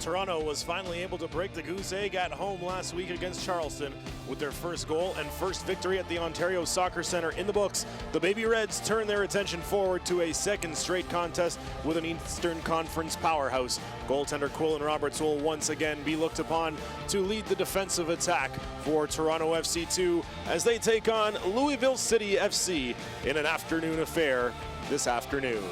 Toronto was finally able to break the goose egg at home last week against Charleston with their first goal and first victory at the Ontario Soccer Centre in the books. The Baby Reds turn their attention forward to a second straight contest with an Eastern Conference powerhouse. Goaltender Quillen Roberts will once again be looked upon to lead the defensive attack for Toronto FC2 as they take on Louisville City FC in an afternoon affair this afternoon.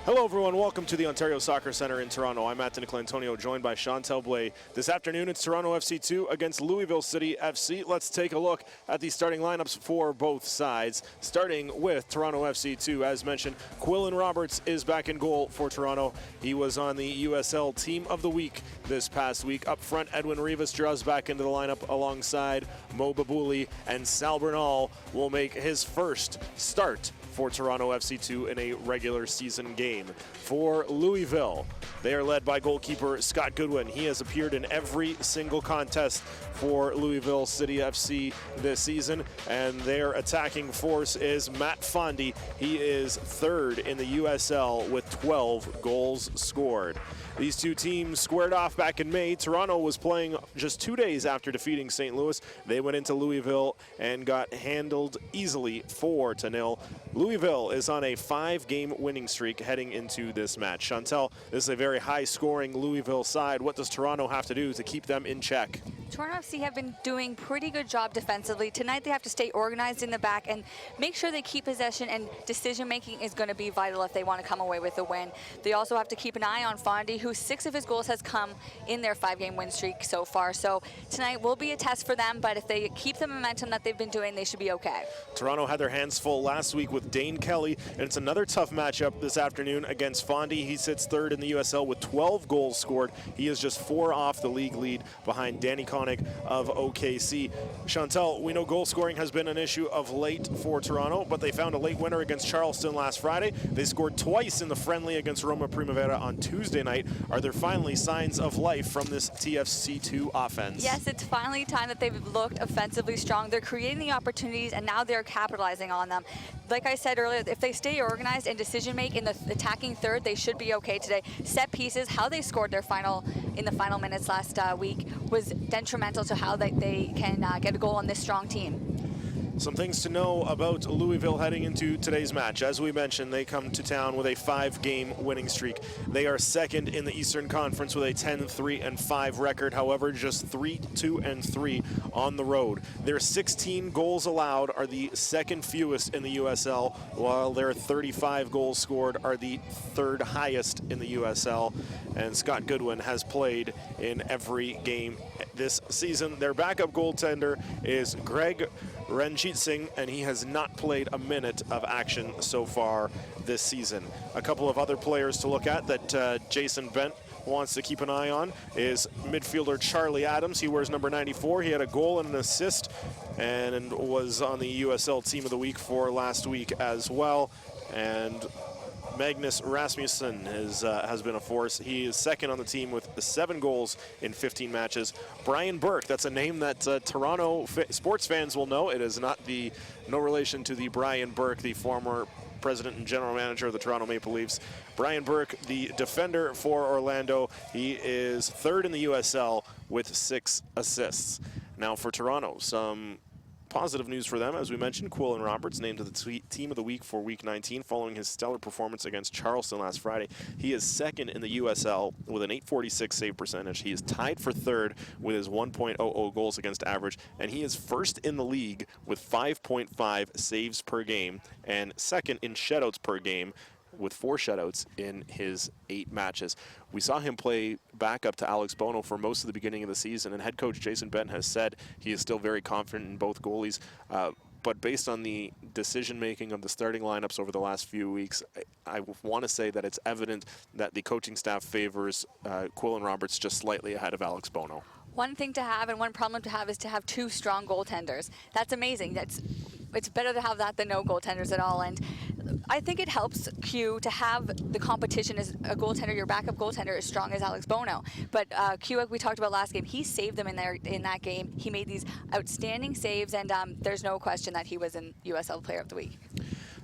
Hello everyone, welcome to the Ontario Soccer Centre in Toronto. I'm Matt Antonio, joined by Chantel Blais. This afternoon it's Toronto FC2 against Louisville City FC. Let's take a look at the starting lineups for both sides. Starting with Toronto FC2, as mentioned, Quillen Roberts is back in goal for Toronto. He was on the USL Team of the Week this past week. Up front, Edwin Rivas draws back into the lineup alongside Mo Babouli, and Sal Bernal will make his first start for Toronto FC2 in a regular season game. For Louisville, they are led by goalkeeper Scott Goodwin. He has appeared in every single contest for Louisville City FC this season, and their attacking force is Matt Fondy. He is third in the USL with 12 goals scored. These two teams squared off back in May. Toronto was playing just 2 days after defeating St. Louis. They went into Louisville and got handled easily 4-0. Louisville is on a 5-game winning streak heading into this match. Chantel, this is a very high-scoring Louisville side. What does Toronto have to do to keep them in check? Toronto FC have been doing pretty good job defensively. Tonight they have to stay organized in the back and make sure they keep possession, and decision-making is going to be vital if they want to come away with a win. They also have to keep an eye on Fondy, who 6 of his goals has come in their 5-game win streak so far. So tonight will be a test for them, but if they keep the momentum that they've been doing, they should be okay. Toronto had their hands full last week with Dane Kelly, and it's another tough matchup this afternoon against Fondy. He sits third in the USL with 12 goals scored. He is just 4 off the league lead behind Danny Koenig of OKC. Chantel, we know goal scoring has been an issue of late for Toronto, but they found a late winner against Charleston last Friday. They scored twice in the friendly against Roma Primavera on Tuesday night. Are there finally signs of life from this TFC2 offense? Yes, it's finally time that they've looked offensively strong. They're creating the opportunities, and now they're capitalizing on them. Like I said earlier, if they stay organized and decision-make in the attacking third, they should be okay today. Set pieces, how they scored their in the final minutes last week was detrimental to how they can get a goal on this strong team. Some things to know about Louisville heading into today's match. As we mentioned, they come to town with a 5-game winning streak. They are second in the Eastern Conference with a 10-3-5 record. However, just 3-2-3 on the road. Their 16 goals allowed are the second fewest in the USL, while their 35 goals scored are the third highest in the USL. And Scott Goodwin has played in every game this season. Their backup goaltender is Greg Ranjit Singh, and he has not played a minute of action so far this season. A couple of other players to look at that Jason Bent wants to keep an eye on is midfielder Charlie Adams. He wears number 94. He had a goal and an assist and was on the USL Team of the Week for last week as well. And Magnus Rasmussen has been a force. He is second on the team with 7 goals in 15 matches. Brian Burke, that's a name that Toronto sports fans will know. It is no relation to the Brian Burke, the former president and general manager of the Toronto Maple Leafs. Brian Burke, the defender for Orlando, he is third in the USL with 6 assists. Now for Toronto, some positive news for them. As we mentioned, Quillen Roberts named to the Team of the Week for Week 19 following his stellar performance against Charleston last Friday. He is second in the USL with an .846 save percentage. He is tied for third with his 1.00 goals against average, and he is first in the league with 5.5 saves per game and second in shutouts per game with 4 shutouts in his 8 matches. We saw him play backup to Alex Bono for most of the beginning of the season, and head coach Jason Bent has said he is still very confident in both goalies. But based on the decision-making of the starting lineups over the last few weeks, I want to say that it's evident that the coaching staff favors Quillen Roberts just slightly ahead of Alex Bono. One thing to have and one problem to have is to have 2 strong goaltenders. That's amazing. It's better to have that than no goaltenders at all. And I think it helps Q to have the competition as a goaltender, your backup goaltender, as strong as Alex Bono. But Q, like we talked about last game, he saved them in that game. He made these outstanding saves, and there's no question that he was in USL Player of the Week.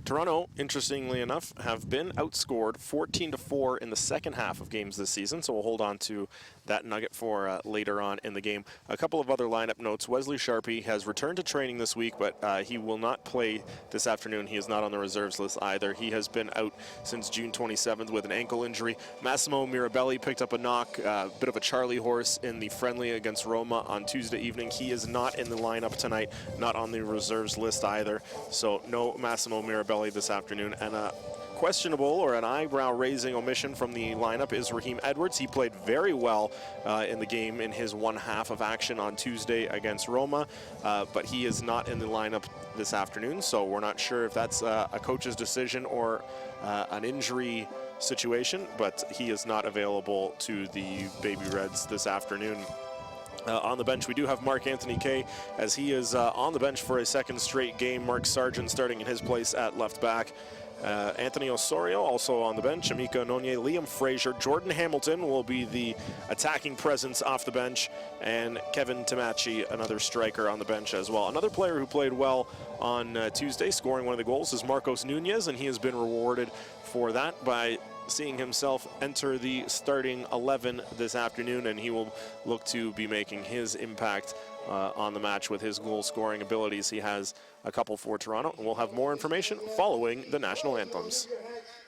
Toronto, interestingly enough, have been outscored 14-4 in the second half of games this season, so we'll hold on to that nugget for later on in the game. A couple of other lineup notes. Wesley Sharpie has returned to training this week, but he will not play this afternoon. He is not on the reserves list either. He has been out since June 27th with an ankle injury. Massimo Mirabelli picked up a knock, a bit of a Charlie horse in the friendly against Roma on Tuesday evening. He is not in the lineup tonight, not on the reserves list either. So no Massimo Mirabelli this afternoon. And questionable or an eyebrow-raising omission from the lineup is Raheem Edwards. He played very well in the game in his one half of action on Tuesday against Roma, but he is not in the lineup this afternoon, so we're not sure if that's a coach's decision or an injury situation, but he is not available to the Baby Reds this afternoon. On the bench, we do have Mark Anthony Kay, as he is on the bench for a second straight game. Mark Sargent starting in his place at left back. Anthony Osorio also on the bench. Amika Nonye, Liam Fraser, Jordan Hamilton will be the attacking presence off the bench, and Kevin Tamachi, another striker, on the bench as well. Another player who played well on Tuesday, scoring one of the goals, is Marcos Nunez, and he has been rewarded for that by seeing himself enter the starting 11 this afternoon, and he will look to be making his impact on the match with his goal-scoring abilities. He has a couple for Toronto, and we'll have more information following the national anthems.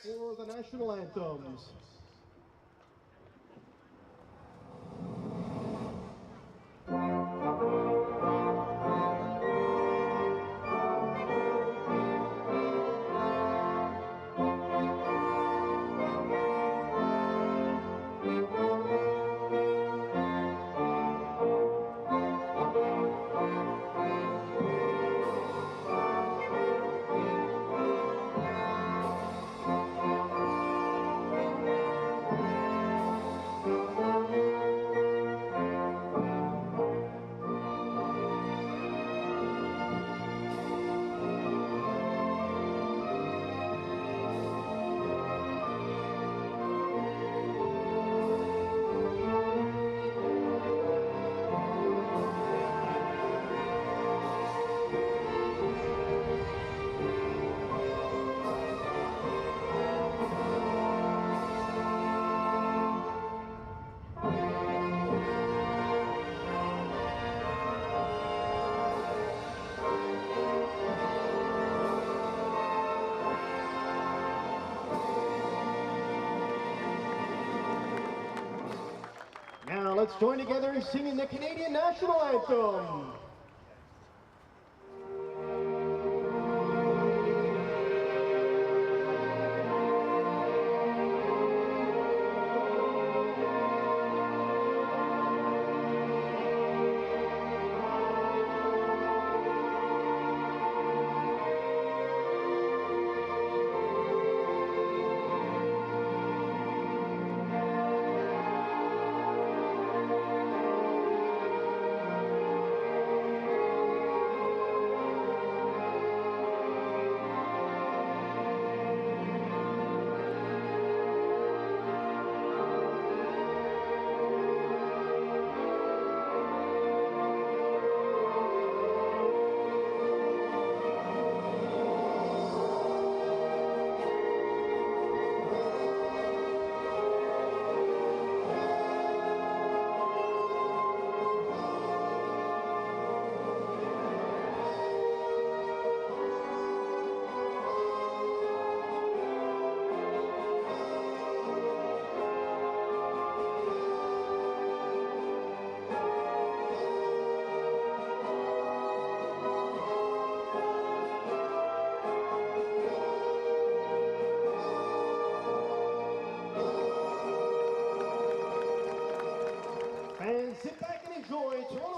For the national anthems. Now let's join together in singing the Canadian national anthem.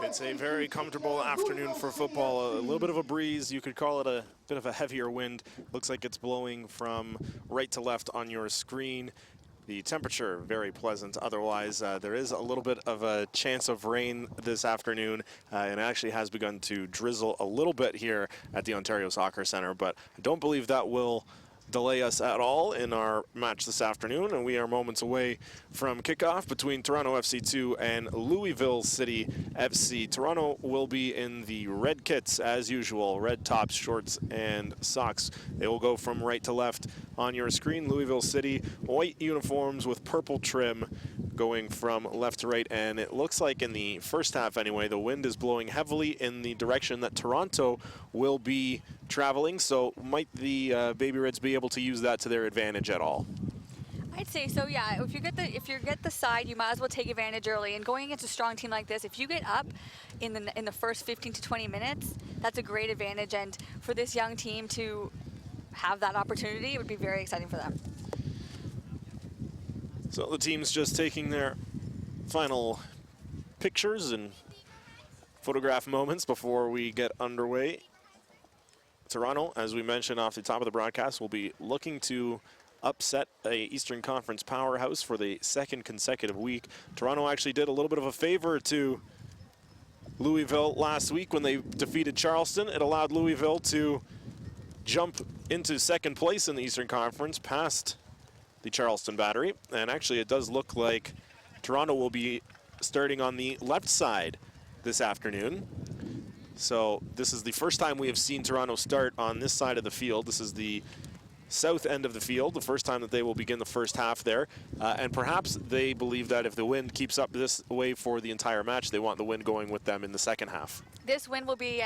It's a very comfortable afternoon for football. A little bit of a breeze. You could call it a bit of a heavier wind. Looks like it's blowing from right to left on your screen. The temperature, very pleasant. Otherwise, there is a little bit of a chance of rain this afternoon, and it actually has begun to drizzle a little bit here at the Ontario Soccer Centre, but I don't believe that will delay us at all in our match this afternoon, and we are moments away from kickoff between Toronto FC2 and Louisville City FC. Toronto will be in the red kits as usual, red tops, shorts, and socks. They will go from right to left on your screen. Louisville City, white uniforms with purple trim going from left to right, and it looks like in the first half anyway, the wind is blowing heavily in the direction that Toronto will be traveling, so might the Baby Reds be able to use that to their advantage at all? I'd say so, yeah. If you get the side, you might as well take advantage early. And going against a strong team like this, if you get up in the first 15 to 20 minutes, that's a great advantage. And for this young team to have that opportunity, it would be very exciting for them. So the team's just taking their final pictures and photograph moments before we get underway. Toronto, as we mentioned off the top of the broadcast, will be looking to upset a Eastern Conference powerhouse for the second consecutive week. Toronto actually did a little bit of a favor to Louisville last week when they defeated Charleston. It allowed Louisville to jump into second place in the Eastern Conference past the Charleston Battery. And actually it does look like Toronto will be starting on the left side this afternoon. So this is the first time we have seen Toronto start on this side of the field. This is the south end of the field, the first time that they will begin the first half there. And perhaps they believe that if the wind keeps up this way for the entire match, they want the wind going with them in the second half. This wind will be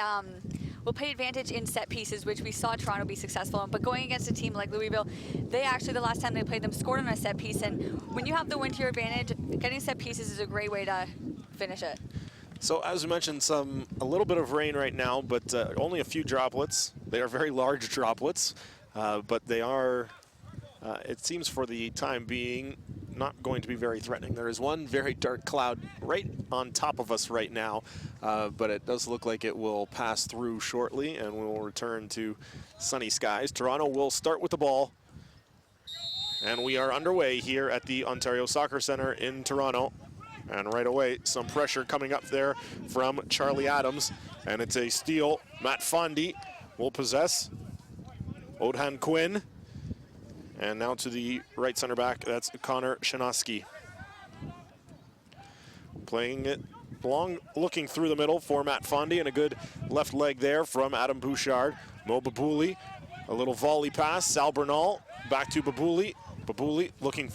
will pay advantage in set pieces, which we saw Toronto be successful in. But going against a team like Louisville, they actually, the last time they played them, scored on a set piece. And when you have the wind to your advantage, getting set pieces is a great way to finish it. So as we mentioned, a little bit of rain right now, but only a few droplets. They are very large droplets, but they are, it seems for the time being, not going to be very threatening. There is one very dark cloud right on top of us right now, but it does look like it will pass through shortly and we will return to sunny skies. Toronto will start with the ball, and we are underway here at the Ontario Soccer Centre in Toronto. And right away, some pressure coming up there from Charlie Adams, and it's a steal. Matt Fondy will possess. Odhan Quinn. And now to the right center back, that's Connor Shanoski. Playing it long, looking through the middle for Matt Fondy, and a good left leg there from Adam Bouchard. Mo Babouli, a little volley pass. Sal Bernal, back to Babouli. Babouli looking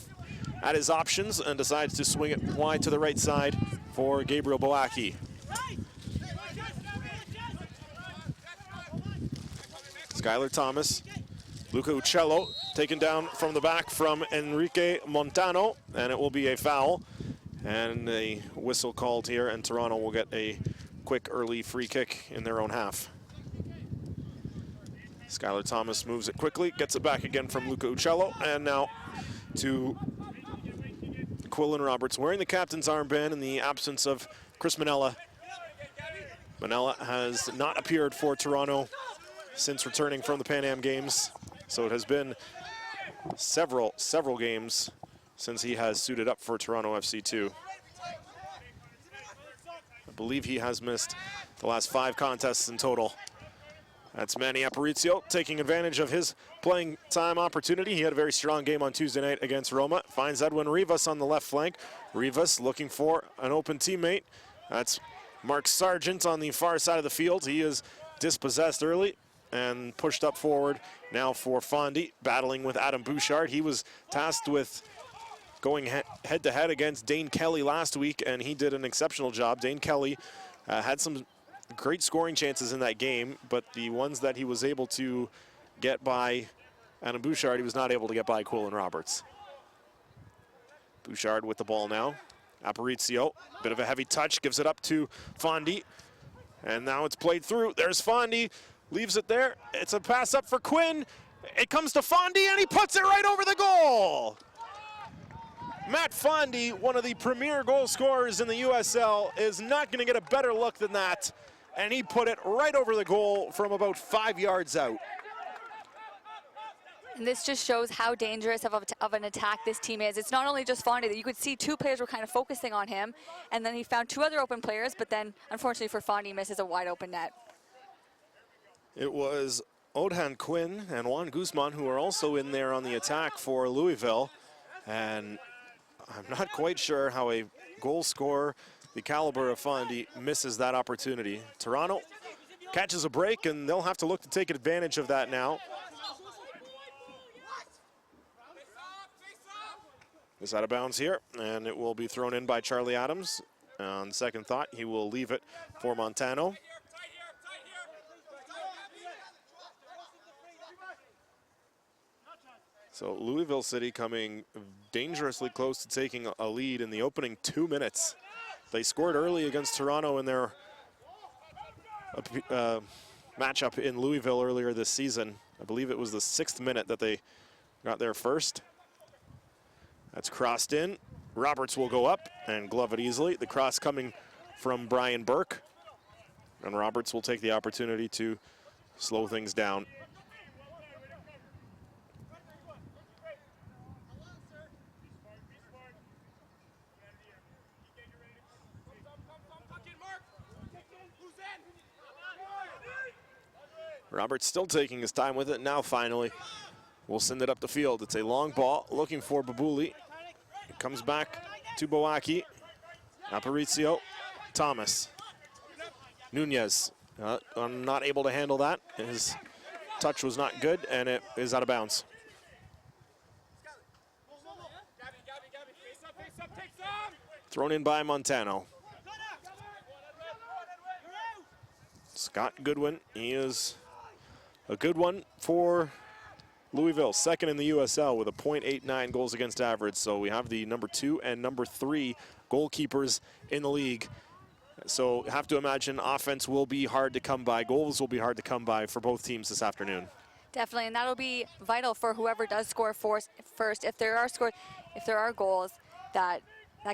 at his options and decides to swing it wide to the right side for Gabriel Boaki. Skylar Thomas, Luca Uccello taken down from the back from Enrique Montano, and it will be a foul and a whistle called here, and Toronto will get a quick early free kick in their own half. Skylar Thomas moves it quickly, gets it back again from Luca Uccello, and now to Quillen Roberts, wearing the captain's armband in the absence of Chris Manella. Manella has not appeared for Toronto since returning from the Pan Am Games, so it has been several games since he has suited up for Toronto FC2. I believe he has missed the last 5 contests in total. That's Manny Aparicio taking advantage of his playing time opportunity. He had a very strong game on Tuesday night against Roma. Finds Edwin Rivas on the left flank. Rivas looking for an open teammate. That's Mark Sargent on the far side of the field. He is dispossessed early and pushed up forward now for Fondy, battling with Adam Bouchard. He was tasked with going head-to-head against Dane Kelly last week, and he did an exceptional job. Dane Kelly had some great scoring chances in that game, but the ones that he was able to get by Adam Bouchard, he was not able to get by Quillen Roberts. Bouchard with the ball now. Aparicio, bit of a heavy touch, gives it up to Fondy. And now it's played through. There's Fondy, leaves it there. It's a pass up for Quinn. It comes to Fondy, and he puts it right over the goal. Matt Fondy, one of the premier goal scorers in the USL, is not going to get a better look than that. And he put it right over the goal from about 5 yards out. And this just shows how dangerous of an attack this team is. It's not only just Fondy, that you could see 2 players were kind of focusing on him, and then he found 2 other open players, but then unfortunately for Fondy, misses a wide open net. It was Odhan Quinn and Juan Guzman, who are also in there on the attack for Louisville. And I'm not quite sure how a goal scorer the caliber of Fondy misses that opportunity. Toronto catches a break, and they'll have to look to take advantage of that now. It's out of bounds here, and it will be thrown in by Charlie Adams. On second thought, he will leave it for Montano. So Louisville City coming dangerously close to taking a lead in the opening 2 minutes. They scored early against Toronto in their matchup in Louisville earlier this season. I believe it was the 6th minute that they got there first. That's crossed in. Roberts will go up and glove it easily. The cross coming from Brian Burke. And Roberts will take the opportunity to slow things down. Roberts still taking his time with it. Now finally, we'll send it up the field. It's a long ball looking for Babuli. It comes back to Boaki. Aparicio, Thomas. Nunez not able to handle that. His touch was not good, and it is out of bounds. Thrown in by Montano. Scott Goodwin, he is a good one for Louisville, second in the USL with a .89 goals against average. So we have the number 2 and number 3 goalkeepers in the league. So have to imagine offense will be hard to come by. Goals will be hard to come by for both teams this afternoon. Definitely, and that'll be vital for whoever does score first. If there are goals, that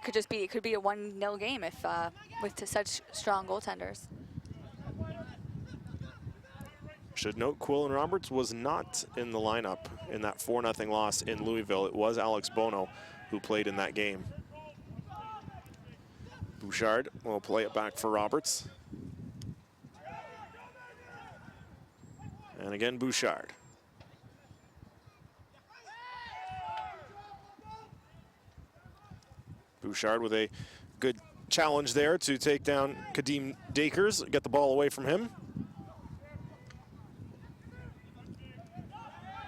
could just be, it could be a 1-0 game if with such strong goaltenders. Should note Quillen Roberts was not in the lineup in that 4-0 loss in Louisville. It was Alex Bono who played in that game. Bouchard will play it back for Roberts. And again, Bouchard. Bouchard with a good challenge there to take down Kadeem Dakers, get the ball away from him.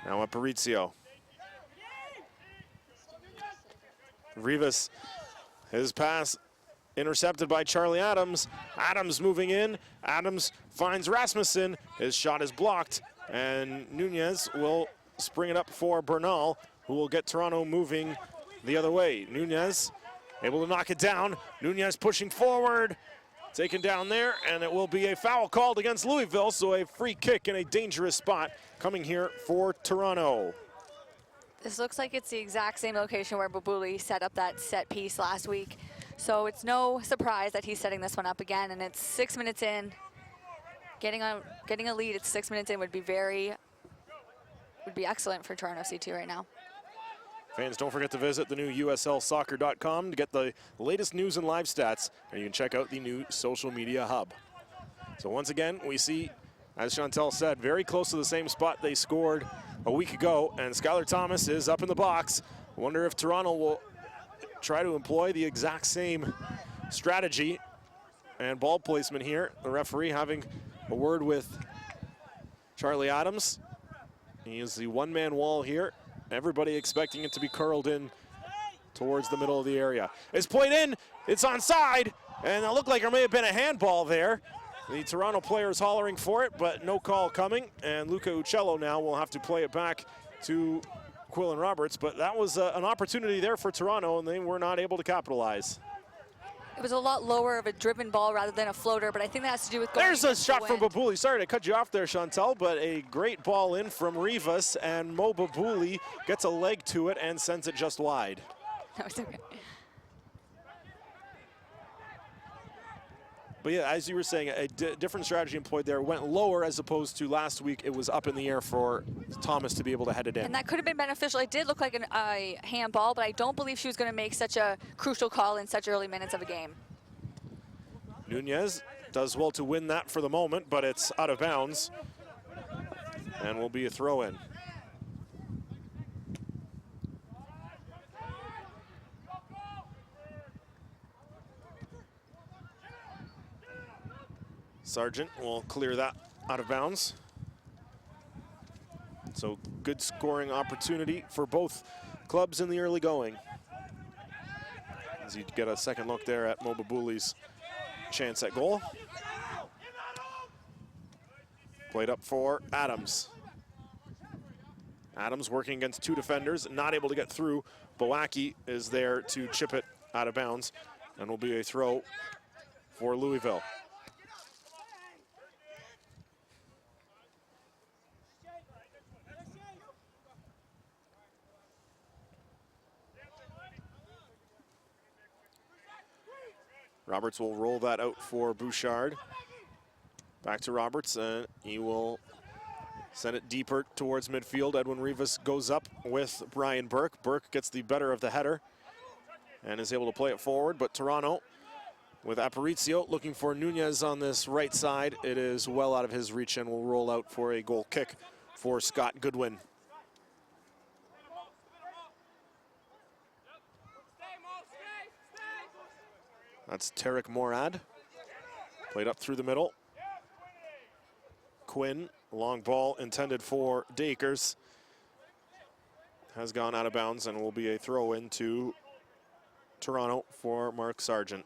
Now Aparicio. Rivas, his pass intercepted by Charlie Adams. Adams moving in. Adams finds Rasmussen. His shot is blocked, and Nunez will spring it up for Bernal, who will get Toronto moving the other way. Nunez able to knock it down. Nunez pushing forward. Taken down there, and it will be a foul called against Louisville, so a free kick in a dangerous spot coming here for Toronto. This looks like it's the exact same location where Babuli set up that set piece last week. So it's no surprise that he's setting this one up again, and it's 6 minutes in. Getting a lead at 6 minutes in would be excellent for Toronto C2 right now. Fans, don't forget to visit the new USLsoccer.com to get the latest news and live stats, and you can check out the new social media hub. So once again, we see, as Chantel said, very close to the same spot they scored a week ago, and Skylar Thomas is up in the box. I wonder if Toronto will try to employ the exact same strategy and ball placement here. The referee having a word with Charlie Adams. He is the one-man wall here. Everybody expecting it to be curled in towards the middle of the area. It's played in, it's onside, and it looked like there may have been a handball there. The Toronto players hollering for it, but no call coming, and Luca Uccello now will have to play it back to Quillen Roberts, but that was an opportunity there for Toronto, and they were not able to capitalize. It was a lot lower of a driven ball rather than a floater, but I think that has to do with going There's a shot the from Babuli. Sorry to cut you off there, Chantel, but a great ball in from Rivas, and Mo Babuli gets a leg to it and sends it just wide. That was okay. But yeah, as you were saying, a different strategy employed there. Went lower as opposed to last week. It was up in the air for Thomas to be able to head it in. And that could have been beneficial. It did look like a handball, but I don't believe she was going to make such a crucial call in such early minutes of a game. Nunez does well to win that for the moment, but it's out of bounds. and will be a throw-in. Sargent will clear that out of bounds. So good scoring opportunity for both clubs in the early going. As you get a second look there at Mobabuli's chance at goal. Played up for Adams. Adams working against two defenders, not able to get through. Boaki is there to chip it out of bounds, and will be a throw for Louisville. Roberts will roll that out for Bouchard. Back to Roberts, and he will send it deeper towards midfield. Edwin Rivas goes up with Brian Burke. Burke gets the better of the header and is able to play it forward, but Toronto with Aparicio looking for Nunez on this right side. It is well out of his reach and will roll out for a goal kick for Scott Goodwin. That's Tarek Morad. Played up through the middle. Quinn, long ball intended for Dakers. Has gone out of bounds and will be a throw into Toronto for Mark Sargent.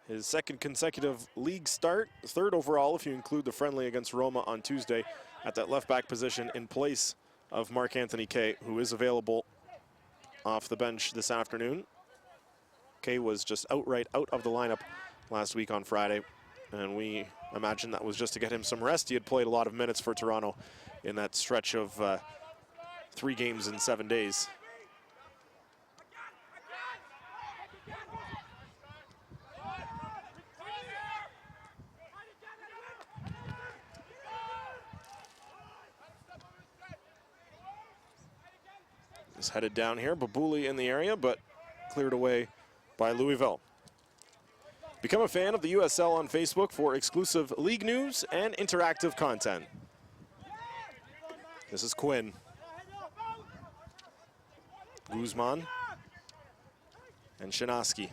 His second consecutive league start, third overall if you include the friendly against Roma on Tuesday at that left back position in place of Mark Anthony Kay, who is available off the bench this afternoon. Kay was just outright out of the lineup last week on Friday, and we imagine that was just to get him some rest. He had played a lot of minutes for Toronto in that stretch of 3 games in 7 days. Is headed down here. Babuli in the area, but cleared away by Louisville. Become a fan of the USL on Facebook for exclusive league news and interactive content. This is Quinn. Guzman and Shinoski.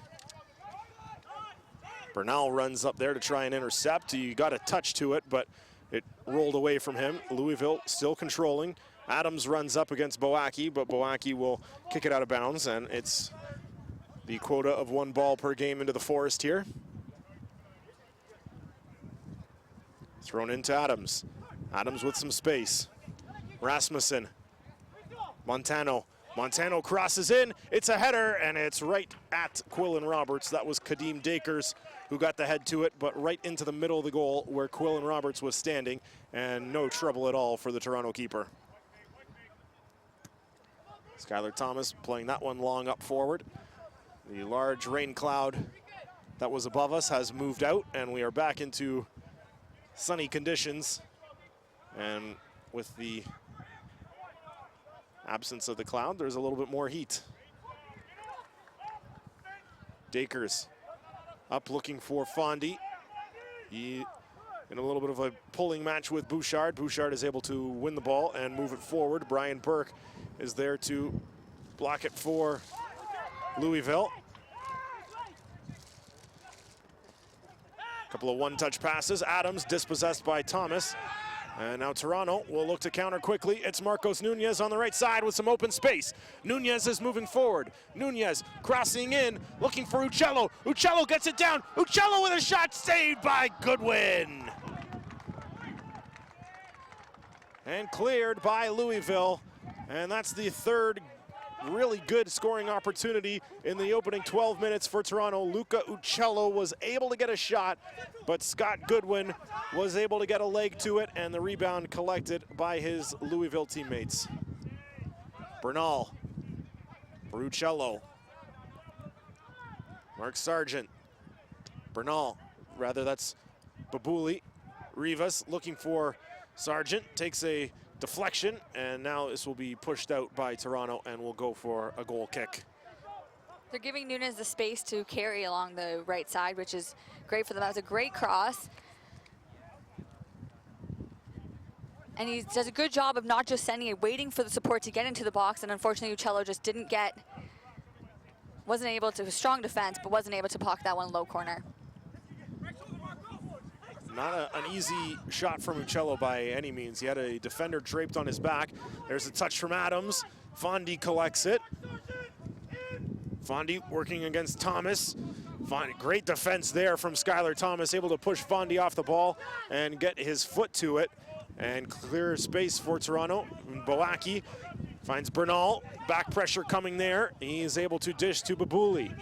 Bernal runs up there to try and intercept. He got a touch to it, but it rolled away from him. Louisville still controlling. Adams runs up against Boaki, but Boaki will kick it out of bounds, and it's the quota of 1 ball per game into the Forest here. Thrown into Adams. Adams with some space. Rasmussen. Montano. Montano crosses in. It's a header, and it's right at Quillen Roberts. That was Kadeem Dakers who got the head to it, but right into the middle of the goal where Quillen Roberts was standing, and no trouble at all for the Toronto keeper. Skylar Thomas playing that one long up forward. The large rain cloud that was above us has moved out, and we are back into sunny conditions. And with the absence of the cloud, there's a little bit more heat. Dakers up looking for Fondy. He in a little bit of a pulling match with Bouchard. Bouchard is able to win the ball and move it forward. Brian Burke is there to block it for Louisville. A couple of one-touch passes. Adams dispossessed by Thomas. And now Toronto will look to counter quickly. It's Marcos Nunez on the right side with some open space. Nunez is moving forward. Nunez crossing in, looking for Uccello. Uccello gets it down. Uccello with a shot saved by Goodwin. And cleared by Louisville. And that's the third really good scoring opportunity in the opening 12 minutes for Toronto. Luca Uccello was able to get a shot, but Scott Goodwin was able to get a leg to it, and the rebound collected by his Louisville teammates. Bernal for Uccello. Mark Sargent. Bernal, rather that's Babuli. Rivas looking for Sargent, takes a deflection, and now this will be pushed out by Toronto and will go for a goal kick. They're giving Nunez the space to carry along the right side, which is great for them. That was a great cross. And he does a good job of not just sending it, waiting for the support to get into the box, and unfortunately Uccello just wasn't able to, strong defense, but wasn't able to block that one low corner. Not an easy shot from Uccello by any means. He had a defender draped on his back. There's a touch from Adams. Fondi collects it. Fondi working against Thomas. Great defense there from Skylar Thomas, able to push Fondi off the ball and get his foot to it and clear space for Toronto. Boaki finds Bernal, back pressure coming there. He is able to dish to Babuli.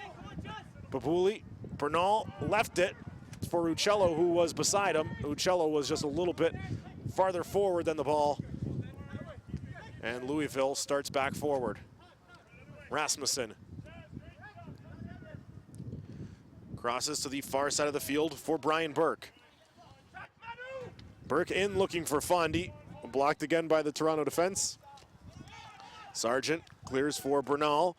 Babuli, Bernal left it for Uccello, who was beside him. Uccello was just a little bit farther forward than the ball. And Louisville starts back forward. Rasmussen crosses to the far side of the field for Brian Burke. Burke in looking for Fondi, blocked again by the Toronto defense. Sargent clears for Bernal.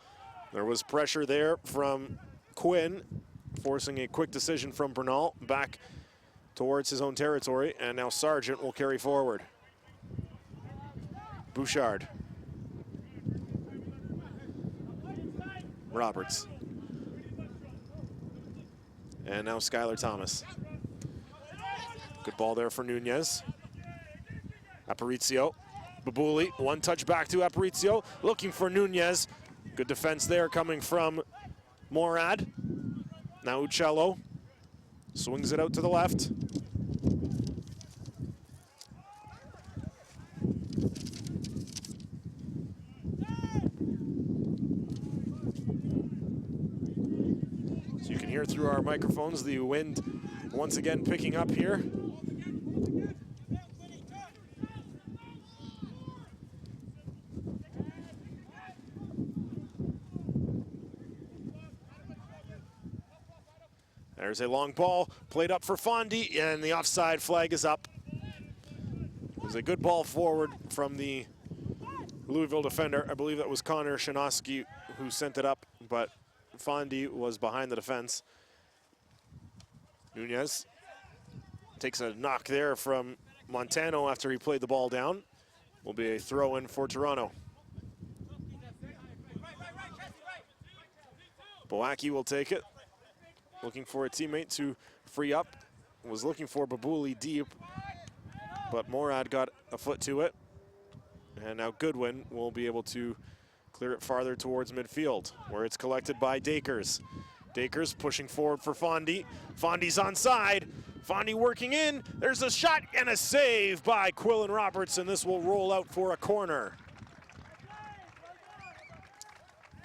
There was pressure there from Quinn, forcing a quick decision from Bernal back towards his own territory, and now Sargent will carry forward. Bouchard. Roberts. And now Skylar Thomas. Good ball there for Nunez. Aparicio. Babuli, one touch back to Aparicio, looking for Nunez. Good defense there coming from Morad. Now Uccello swings it out to the left. So you can hear through our microphones the wind once again picking up here. There's a long ball played up for Fondi, and the offside flag is up. It was a good ball forward from the Louisville defender. I believe that was Connor Shanoski who sent it up, but Fondi was behind the defense. Nunez takes a knock there from Montano after he played the ball down. Will be a throw-in for Toronto. Boaki will take it. Looking for a teammate to free up. Was looking for Babuli deep, but Morad got a foot to it. And now Goodwin will be able to clear it farther towards midfield, where it's collected by Dakers. Dakers pushing forward for Fondi. Fondi's onside. Fondi working in. There's a shot and a save by Quillen Roberts, and this will roll out for a corner.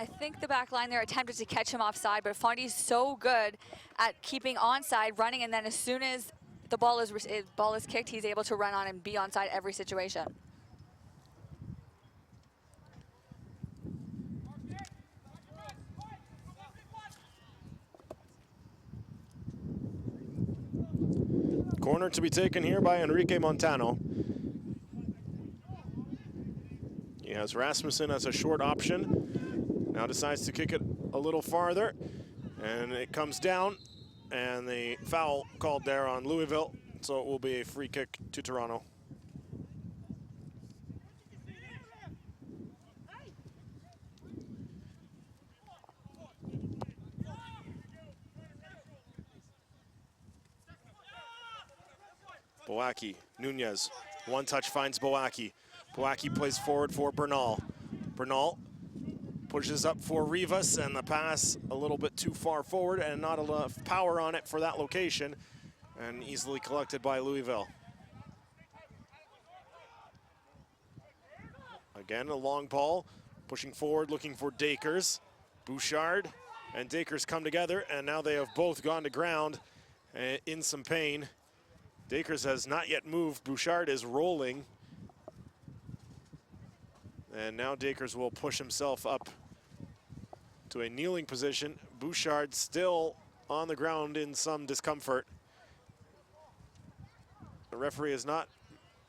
I think the back line there attempted to catch him offside, but Fondi's so good at keeping onside, running, and then as soon as the ball is kicked, he's able to run on and be onside every situation. Corner to be taken here by Enrique Montano. He has Rasmussen as a short option. Now decides to kick it a little farther, and it comes down, and the foul called there on Louisville, so it will be a free kick to Toronto. Boaki, Nunez, one touch finds Boaki. Boaki plays forward for Bernal. Bernal pushes up for Rivas, and the pass a little bit too far forward and not enough power on it for that location, and easily collected by Louisville. Again, a long ball, pushing forward, looking for Dakers. Bouchard and Dakers come together, and now they have both gone to ground in some pain. Dakers has not yet moved. Bouchard is rolling. And now Dakers will push himself up to a kneeling position. Bouchard still on the ground in some discomfort. The referee has not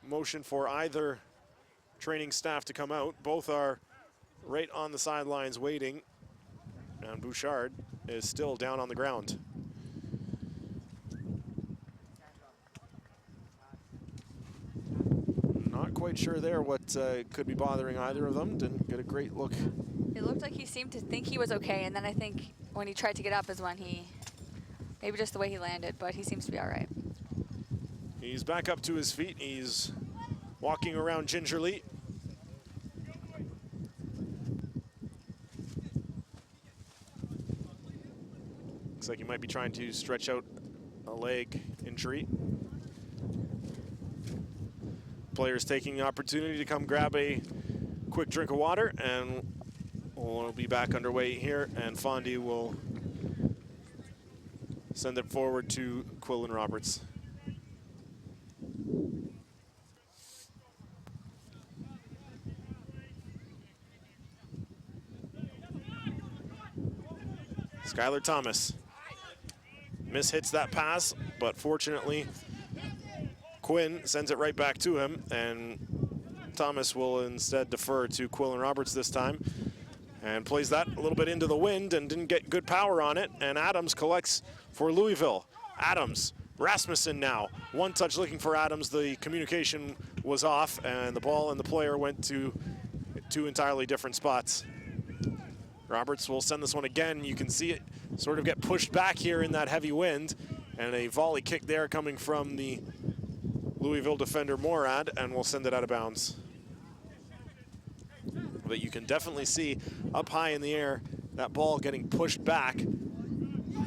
motioned for either training staff to come out. Both are right on the sidelines waiting. And Bouchard is still down on the ground. Not quite sure there what could be bothering either of them. Didn't get a great look. It looked like he seemed to think he was okay, and then I think when he tried to get up is when he, maybe just the way he landed, but he seems to be all right. He's back up to his feet. He's walking around gingerly. Looks like he might be trying to stretch out a leg injury. Players taking the opportunity to come grab a quick drink of water, and we'll be back underway here, and Fondy will send it forward to Quillen Roberts. Skylar Thomas mishits that pass, but fortunately Quinn sends it right back to him, and Thomas will instead defer to Quillen Roberts this time and plays that a little bit into the wind and didn't get good power on it, and Adams collects for Louisville. Adams, Rasmussen now, one touch looking for Adams. The communication was off, and the ball and the player went to two entirely different spots. Roberts will send this one again. You can see it sort of get pushed back here in that heavy wind, and a volley kick there coming from the Louisville defender Morad, and we'll send it out of bounds. But you can definitely see up high in the air that ball getting pushed back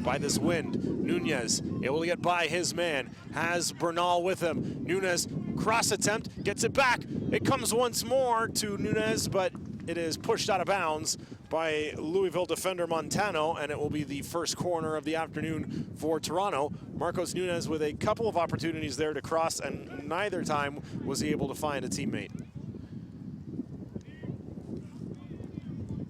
by this wind. Nunez able to get by his man, has Bernal with him. Nunez cross attempt, gets it back. It comes once more to Nunez, but it is pushed out of bounds by Louisville defender Montano, and it will be the first corner of the afternoon for Toronto. Marcos Nunez with a couple of opportunities there to cross, and neither time was he able to find a teammate.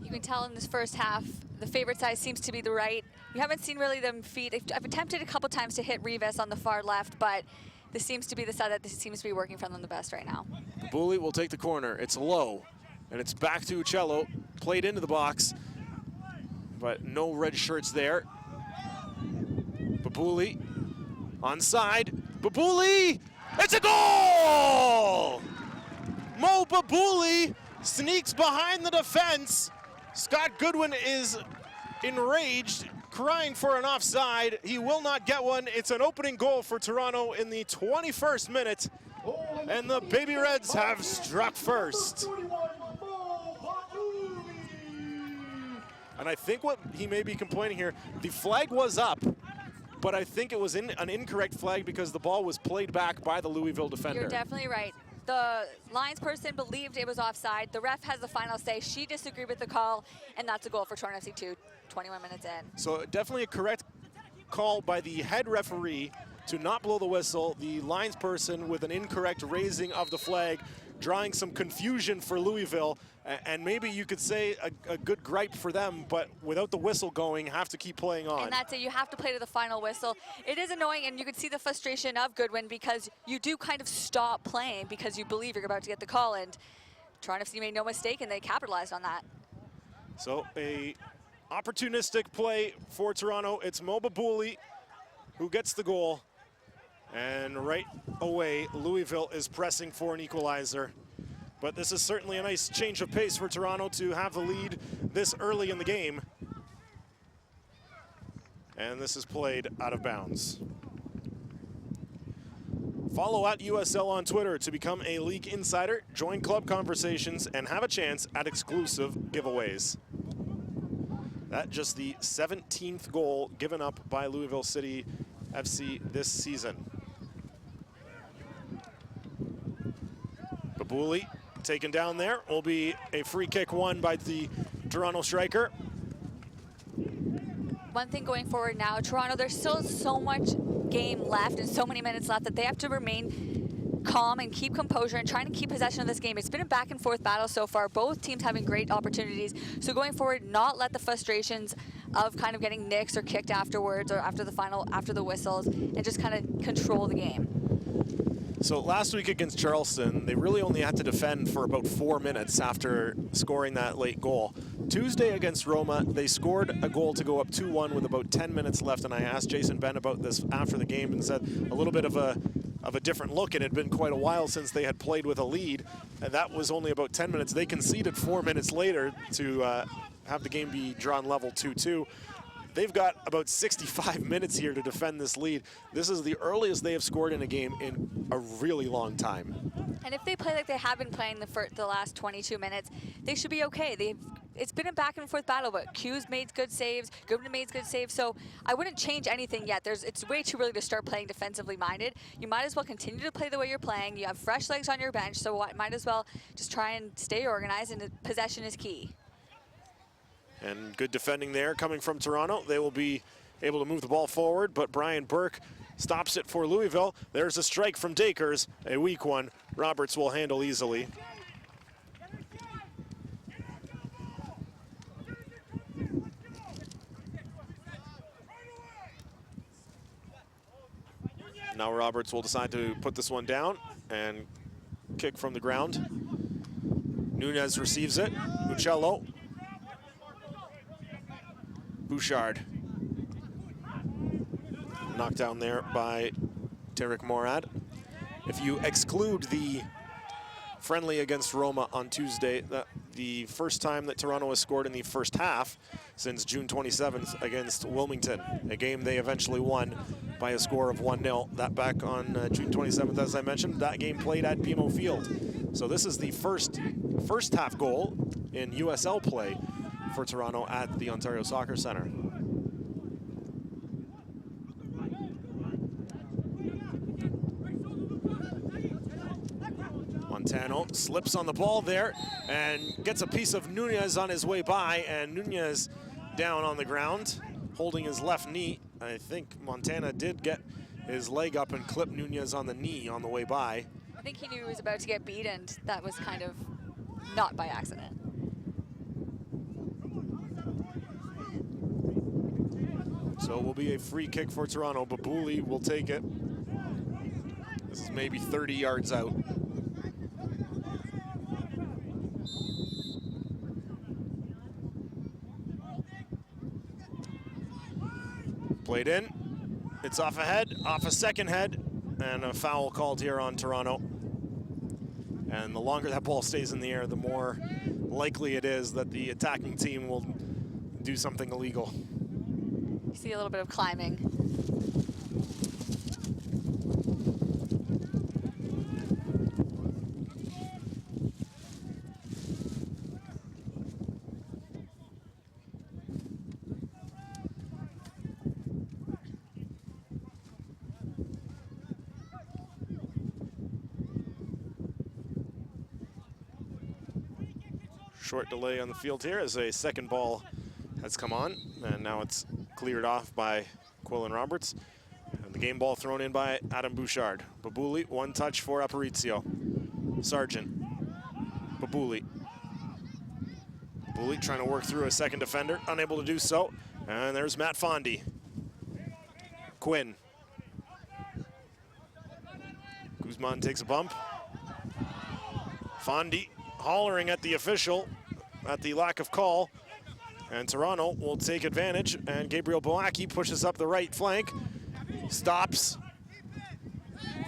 You can tell in this first half, the favorite side seems to be the right. You haven't seen really them feed. I've attempted a couple times to hit Rivas on the far left, but this seems to be the side that seems to be working for them the best right now. Bully will take the corner. It's low, and it's back to Uccello, played into the box, but no red shirts there. Babuli onside. Babuli, it's a goal! Mo Babuli sneaks behind the defense. Scott Goodwin is enraged, crying for an offside. He will not get one. It's an opening goal for Toronto in the 21st minute, and the Baby Reds have struck first. And I think what he may be complaining here, the flag was up, but I think it was an incorrect flag because the ball was played back by the Louisville defender. You're definitely right. The lines person believed it was offside. The ref has the final say. She disagreed with the call, and that's a goal for Toronto FC2, 21 minutes in. So definitely a correct call by the head referee to not blow the whistle. The lines person with an incorrect raising of the flag, drawing some confusion for Louisville, and maybe you could say a good gripe for them, but without the whistle going, have to keep playing on. And that's it, you have to play to the final whistle. It is annoying, and you can see the frustration of Goodwin because you do kind of stop playing because you believe you're about to get the call, and Toronto FC made no mistake, and they capitalized on that. So a opportunistic play for Toronto. It's Mo Babuli who gets the goal, and right away, Louisville is pressing for an equalizer. But this is certainly a nice change of pace for Toronto to have the lead this early in the game. And this is played out of bounds. Follow at USL on Twitter to become a league insider, join club conversations, and have a chance at exclusive giveaways. That's just the 17th goal given up by Louisville City FC this season. Babuli taken down there, will be a free kick won by the Toronto striker. One thing going forward now, Toronto, there's still so much game left and so many minutes left that they have to remain calm and keep composure and trying to keep possession of this game. It's been a back and forth battle so far, both teams having great opportunities. So going forward, not let the frustrations of kind of getting nicked or kicked afterwards or after the whistles, and just kind of control the game. So last week against Charleston, they really only had to defend for about 4 minutes after scoring that late goal. Tuesday against Roma, they scored a goal to go up 2-1 with about 10 minutes left, and I asked Jason Ben about this after the game and said a little bit of a of a different look. It had been quite a while since they had played with a lead, and that was only about 10 minutes. They conceded 4 minutes later to have the game be drawn level 2-2. They've got about 65 minutes here to defend this lead. This is the earliest they have scored in a game in a really long time. And if they play like they have been playing the last 22 minutes, they should be okay. It's been a back and forth battle, but Q's made good saves, Goodman made good saves, so I wouldn't change anything yet. It's way too early to start playing defensively minded. You might as well continue to play the way you're playing. You have fresh legs on your bench, so might as well just try and stay organized, and possession is key. And good defending there coming from Toronto. They will be able to move the ball forward, but Brian Burke stops it for Louisville. There's a strike from Dakers, a weak one. Roberts will handle easily. Now Roberts will decide to put this one down and kick from the ground. Nunez receives it. Uccello. Bouchard. Knocked down there by Tarek Morad. If you exclude the friendly against Roma on Tuesday, the first time that Toronto has scored in the first half since June 27th against Wilmington, a game they eventually won by a score of 1-0. That back on June 27th, as I mentioned, that game played at BMO Field. So this is the first half goal in USL play for Toronto at the Ontario Soccer Centre. Montano slips on the ball there and gets a piece of Nunez on his way by, and Nunez down on the ground, holding his left knee. I think Montana did get his leg up and clip Nunez on the knee on the way by. I think he knew he was about to get beat, and that was kind of not by accident. So it will be a free kick for Toronto. Babuli will take it. This is maybe 30 yards out. Played in. It's off a head, off a second head, and a foul called here on Toronto. And the longer that ball stays in the air, the more likely it is that the attacking team will do something illegal. You see a little bit of climbing. Short delay on the field here as a second ball has come on, and now it's cleared off by Quillen Roberts. And the game ball thrown in by Adam Bouchard. Babuli, one touch for Aparicio. Sargent. Babuli. Babuli trying to work through a second defender, unable to do so. And there's Matt Fondy. Quinn. Guzman takes a bump. Fondy hollering at the official at the lack of call, and Toronto will take advantage, and Gabriel Boaki pushes up the right flank, stops,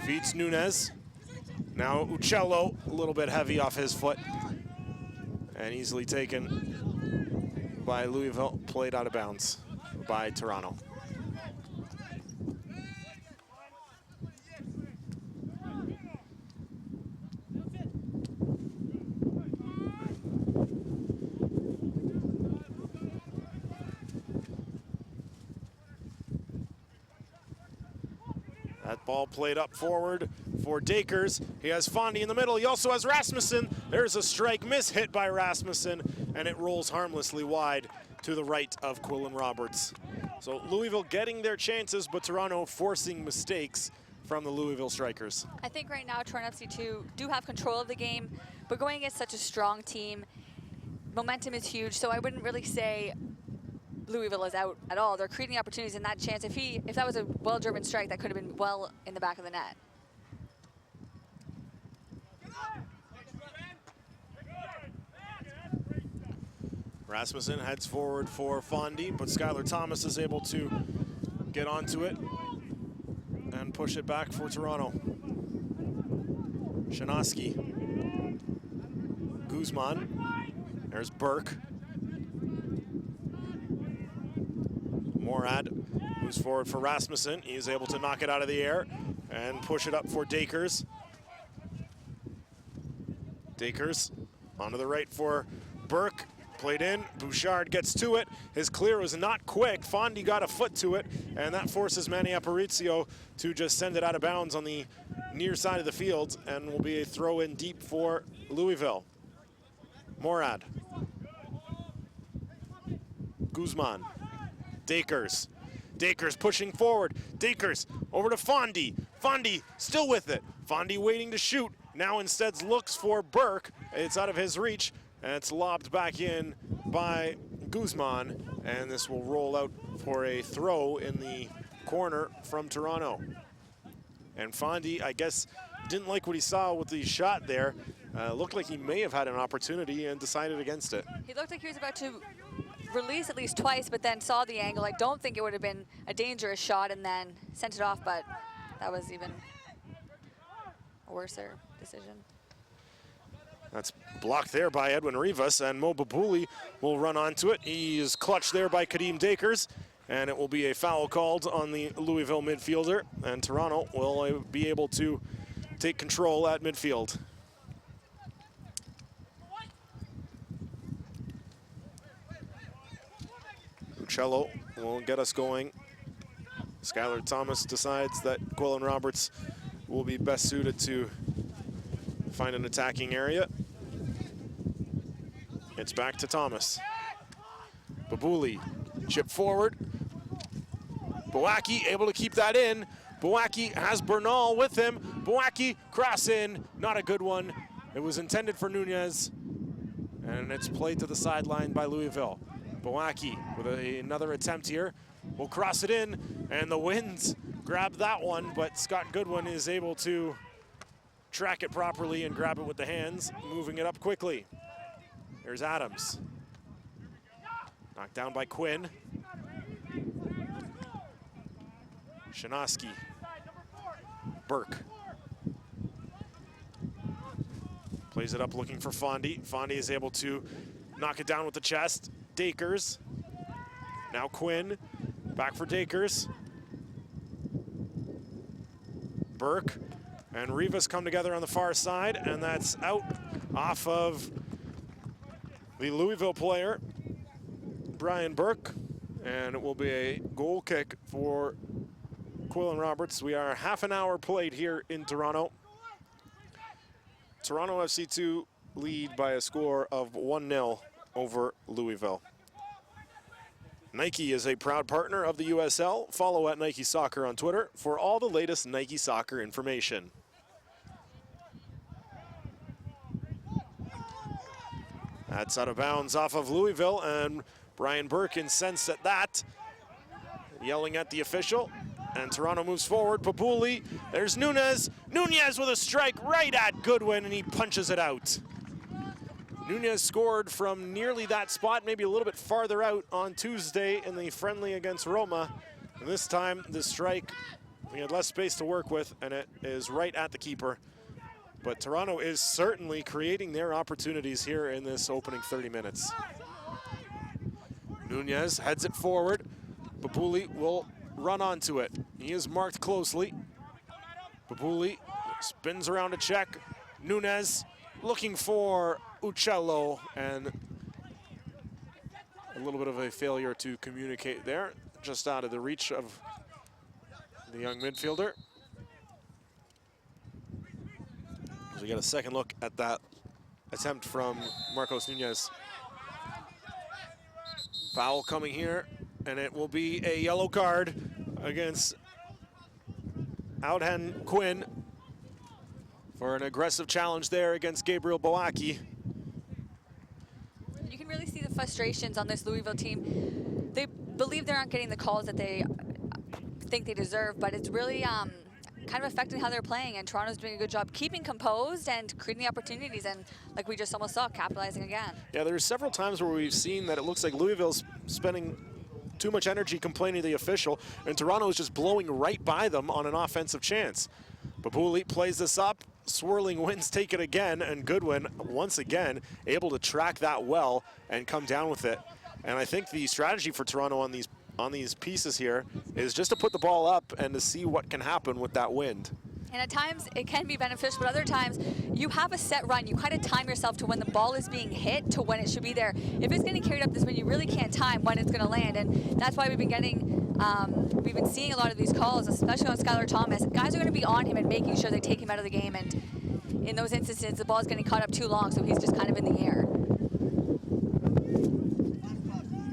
feeds Nunez. Now Uccello, a little bit heavy off his foot, and easily taken by Louisville, played out of bounds by Toronto. That ball played up forward for Dakers. He has Fondy in the middle. He also has Rasmussen. There's a strike miss hit by Rasmussen, and it rolls harmlessly wide to the right of Quillen Roberts. So Louisville getting their chances, but Toronto forcing mistakes from the Louisville Strikers. I think right now Toronto FC2 do have control of the game, but going against such a strong team, momentum is huge, so I wouldn't really say Louisville is out at all. They're creating opportunities in that chance. If that was a well-driven strike, that could have been well in the back of the net. Rasmussen heads forward for Fondy, but Skylar Thomas is able to get onto it and push it back for Toronto. Shanoski. Guzman. There's Burke. Morad moves forward for Rasmussen. He is able to knock it out of the air and push it up for Dakers. Dakers onto the right for Burke. Played in. Bouchard gets to it. His clear was not quick. Fondi got a foot to it, and that forces Manny Aparicio to just send it out of bounds on the near side of the field, and will be a throw in deep for Louisville. Morad. Guzman. Dakers. Dakers pushing forward. Dakers over to Fondi. Fondi still with it. Fondi waiting to shoot. Now instead looks for Burke. It's out of his reach, and it's lobbed back in by Guzman, and this will roll out for a throw in the corner from Toronto. And Fondi, I guess, didn't like what he saw with the shot there. Looked like he may have had an opportunity and decided against it. He looked like he was about to release at least twice, but then saw the angle. I don't think it would have been a dangerous shot and then sent it off, but that was even a worser decision. That's blocked there by Edwin Rivas, and Mo Babuli will run onto it. He is clutched there by Kadeem Dakers, and it will be a foul called on the Louisville midfielder, and Toronto will be able to take control at midfield. Uccello will get us going. Skylar Thomas decides that Quillen Roberts will be best suited to find an attacking area. It's back to Thomas. Babuli, chip forward. Bawaki able to keep that in. Bawaki has Bernal with him. Bawaki cross in, not a good one. It was intended for Nunez, and it's played to the sideline by Louisville. Bawaki with another attempt here. Will cross it in, and the Winds grab that one, but Scott Goodwin is able to track it properly and grab it with the hands, moving it up quickly. There's Adams. Knocked down by Quinn. Shanoski. Burke. Plays it up looking for Fondi. Fondi is able to knock it down with the chest. Dakers. Now Quinn. Back for Dakers. Burke and Rivas come together on the far side, and that's out off of the Louisville player, Brian Burke, and it will be a goal kick for Quillen Roberts. We are half an hour played here in Toronto. Toronto FC2 lead by a score of 1-0 over Louisville. Nike is a proud partner of the USL. Follow at Nike Soccer on Twitter for all the latest Nike Soccer information. That's out of bounds off of Louisville, and Brian Burke incensed at that, yelling at the official. And Toronto moves forward. Babuli, there's Nunez. Nunez with a strike right at Goodwin, and he punches it out. Nunez scored from nearly that spot, maybe a little bit farther out on Tuesday in the friendly against Roma. And this time, the strike, we had less space to work with, and it is right at the keeper. But Toronto is certainly creating their opportunities here in this opening 30 minutes. Nunez heads it forward. Babuli will run onto it. He is marked closely. Babuli spins around to check. Nunez looking for Uccello, and a little bit of a failure to communicate there, just out of the reach of the young midfielder. So we get a second look at that attempt from Marcos Nunez. Foul coming here, and it will be a yellow card against Audhan Quinn for an aggressive challenge there against Gabriel Bawaki. You can really see the frustrations on this Louisville team. They believe they're not getting the calls that they think they deserve, but it's really kind of affecting how they're playing, and Toronto's doing a good job keeping composed and creating the opportunities, and like we just almost saw, capitalizing again. Yeah, there's several times where we've seen that it looks like Louisville's spending too much energy complaining to the official, and Toronto is just blowing right by them on an offensive chance. Babuli plays this up, swirling winds take it again, and Goodwin, once again, able to track that well and come down with it. And I think the strategy for Toronto on these pieces here is just to put the ball up and to see what can happen with that wind. And at times it can be beneficial, but other times you have a set run. You kind of time yourself to when the ball is being hit to when it should be there. If it's getting carried up this way, you really can't time when it's going to land, and that's why we've been seeing a lot of these calls, especially on Skylar Thomas. Guys are going to be on him and making sure they take him out of the game, and in those instances, the ball's getting caught up too long, so he's just kind of in the air.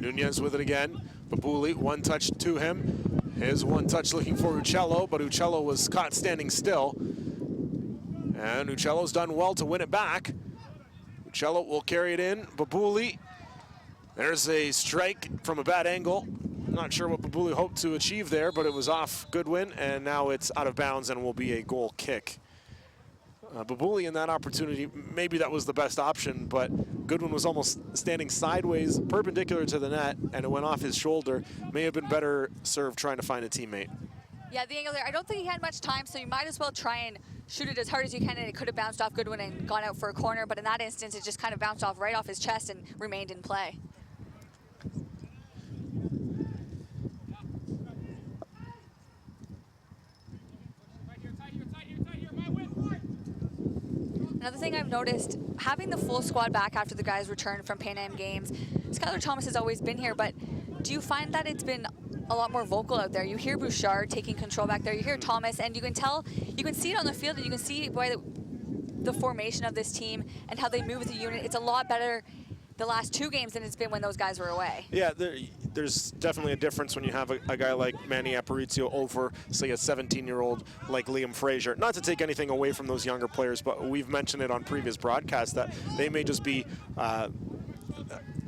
Nunez with it again. Babuli, one touch to him. His one touch looking for Uccello, but Uccello was caught standing still. And Uccello's done well to win it back. Uccello will carry it in. Babuli, there's a strike from a bad angle. Not sure what Babuli hoped to achieve there, but it was off Goodwin, and now it's out of bounds and will be a goal kick. Babuli in that opportunity, maybe that was the best option, but Goodwin was almost standing sideways, perpendicular to the net, and it went off his shoulder. May have been better served trying to find a teammate. Yeah, the angle there, I don't think he had much time, so you might as well try and shoot it as hard as you can, and it could have bounced off Goodwin and gone out for a corner, but in that instance, it just kind of bounced off right off his chest and remained in play. Another thing I've noticed, having the full squad back after the guys returned from Pan Am Games, Skylar Thomas has always been here, but do you find that it's been a lot more vocal out there? You hear Bouchard taking control back there, you hear Thomas, and you can see it on the field, and you can see by the formation of this team and how they move as a unit. It's a lot better the last two games than it's been when those guys were away. Yeah, there's definitely a difference when you have a guy like Manny Aparicio over, say, a 17-year-old like Liam Fraser. Not to take anything away from those younger players, but we've mentioned it on previous broadcasts that they may just be a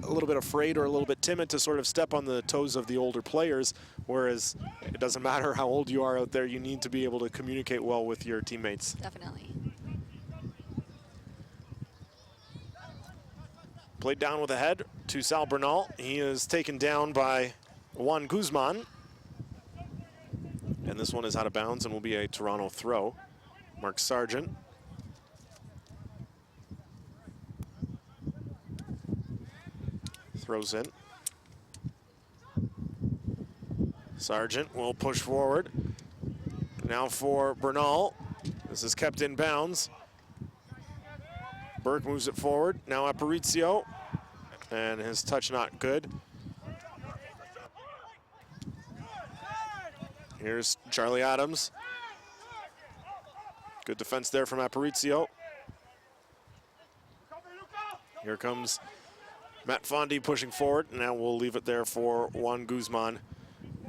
little bit afraid or a little bit timid to sort of step on the toes of the older players, whereas it doesn't matter how old you are out there, you need to be able to communicate well with your teammates. Definitely. Played down with a head to Sal Bernal. He is taken down by Juan Guzman. And this one is out of bounds and will be a Toronto throw. Mark Sargent. Throws in. Sargent will push forward. Now for Bernal. This is kept in bounds. Burke moves it forward. Now Aparicio. And his touch not good. Here's Charlie Adams. Good defense there from Aparicio. Here comes Matt Fondy pushing forward. Now we'll leave it there for Juan Guzman.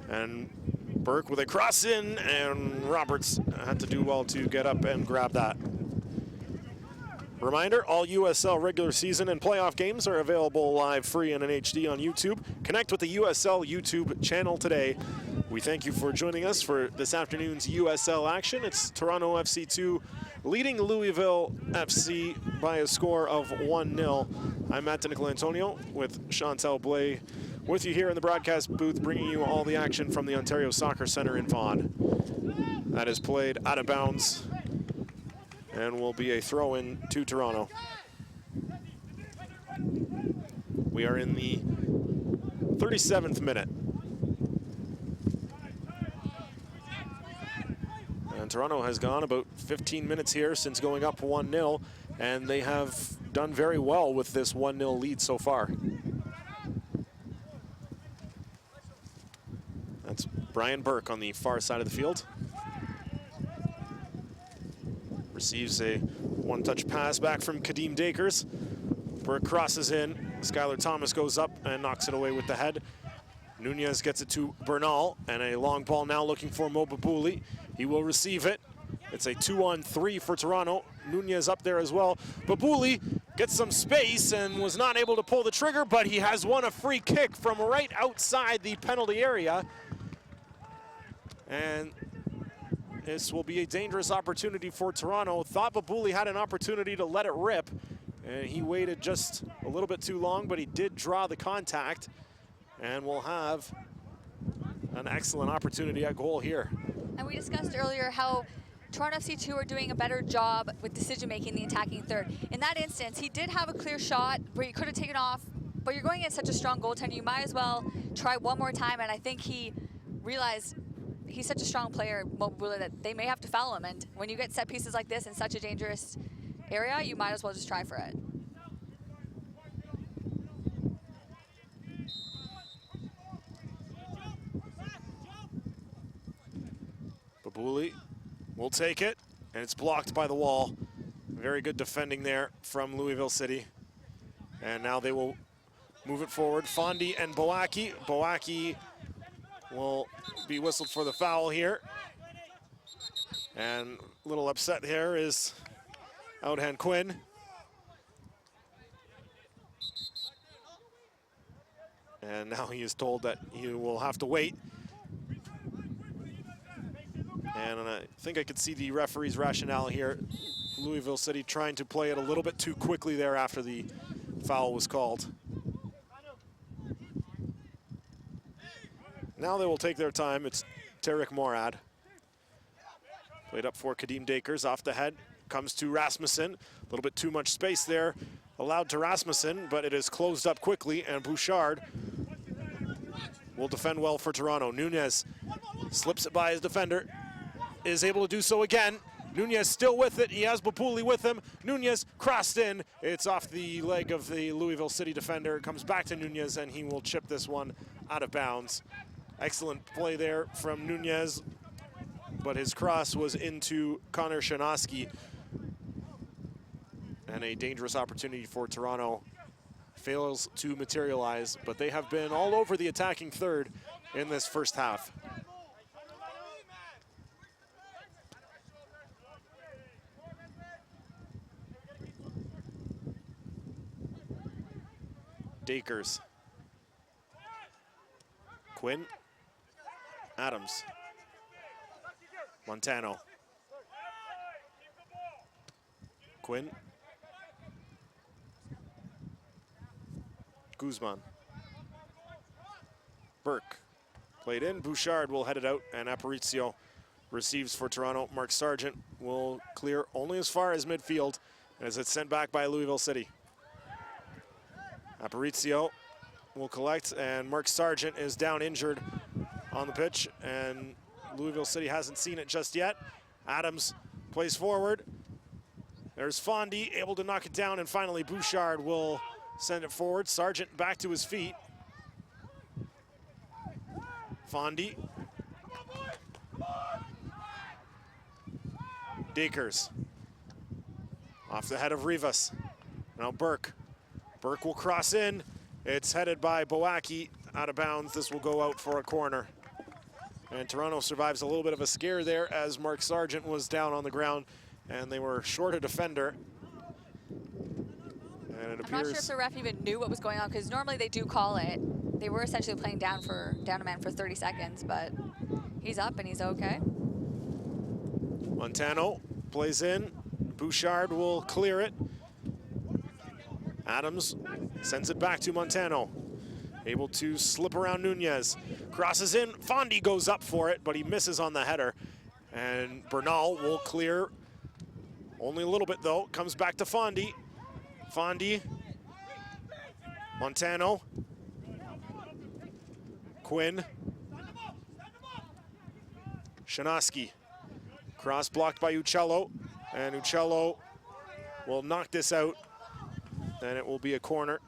And Burke with a cross in, and Roberts had to do well to get up and grab that. Reminder, all USL regular season and playoff games are available live free and in HD on YouTube. Connect with the USL YouTube channel today. We thank you for joining us for this afternoon's USL action. It's Toronto FC 2 leading Louisville FC by a score of 1-0. I'm Matt DiNicolantonio with Chantel Blais with you here in the broadcast booth, bringing you all the action from the Ontario Soccer Centre in Vaughan. That is played out of bounds and will be a throw-in to Toronto. We are in the 37th minute. And Toronto has gone about 15 minutes here since going up 1-0, and they have done very well with this 1-0 lead so far. That's Brian Burke on the far side of the field. Receives a one-touch pass back from Kadeem Dakers. Burke crosses in. Skylar Thomas goes up and knocks it away with the head. Nunez gets it to Bernal, and a long ball now looking for Mo Babuli. He will receive it. It's a 2-on-3 for Toronto. Nunez up there as well. Babuli gets some space and was not able to pull the trigger, but he has won a free kick from right outside the penalty area. And this will be a dangerous opportunity for Toronto. Thought Babuli had an opportunity to let it rip, and he waited just a little bit too long, but he did draw the contact, and we'll have an excellent opportunity at goal here. And we discussed earlier how Toronto FC2 are doing a better job with decision-making in the attacking third. In that instance, he did have a clear shot where he could have taken off, but you're going against such a strong goaltender, you might as well try one more time, and I think he realized he's such a strong player, Mobula, that they may have to foul him, and when you get set pieces like this in such a dangerous area, you might as well just try for it. Babuli will take it, and it's blocked by the wall. Very good defending there from Louisville City. And now they will move it forward. Fondi and Boaki. Boaki will be whistled for the foul here. And a little upset here is Outhan Quinn. And now he is told that he will have to wait. And I think I could see the referee's rationale here. Louisville City trying to play it a little bit too quickly there after the foul was called. Now they will take their time. It's Tarek Morad. Played up for Kadeem Dakers, off the head. Comes to Rasmussen. A little bit too much space there allowed to Rasmussen, but it is closed up quickly, and Bouchard will defend well for Toronto. Nunez slips it by his defender. Is able to do so again. Nunez still with it. He has Bapuli with him. Nunez crossed in. It's off the leg of the Louisville City defender. It comes back to Nunez, and he will chip this one out of bounds. Excellent play there from Nunez, but his cross was into Connor Shanoski. And a dangerous opportunity for Toronto fails to materialize, but they have been all over the attacking third in this first half. Dakers. Quinn. Adams. Montano. Quinn. Guzman. Burke. Played in. Bouchard will head it out, and Aparicio receives for Toronto. Mark Sargent will clear only as far as midfield as it's sent back by Louisville City. Aparicio will collect, and Mark Sargent is down injured on the pitch, and Louisville City hasn't seen it just yet. Adams plays forward. There's Fondi, able to knock it down, and finally Bouchard will send it forward. Sargent back to his feet. Fondi. Dakers. Off the head of Rivas. Now Burke. Burke will cross in. It's headed by Boaki out of bounds. This will go out for a corner. And Toronto survives a little bit of a scare there as Mark Sargent was down on the ground and they were short a defender. And it appears... I'm not sure if the ref even knew what was going on, because normally they do call it. They were essentially playing down a man for 30 seconds, but he's up and he's okay. Montano plays in. Bouchard will clear it. Adams sends it back to Montano. Able to slip around Nunez. Crosses in. Fondi goes up for it, but he misses on the header. And Bernal will clear only a little bit, though. Comes back to Fondi. Fondi. Montano. Quinn. Shanoski. Cross blocked by Uccello. And Uccello will knock this out. And it will be a corner.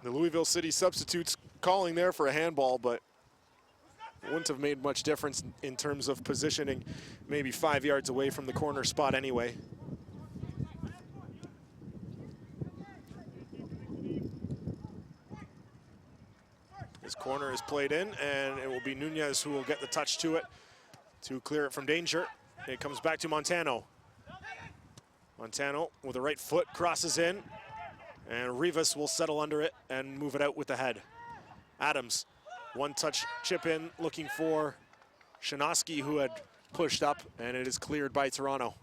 The Louisville City substitutes calling there for a handball, but it wouldn't have made much difference in terms of positioning, maybe 5 yards away from the corner spot anyway. This corner is played in, and it will be Nunez who will get the touch to it to clear it from danger. It comes back to Montano. Montano with the right foot crosses in, and Rivas will settle under it and move it out with the head. Adams, one-touch chip in, looking for Shanoski, who had pushed up, and it is cleared by Toronto.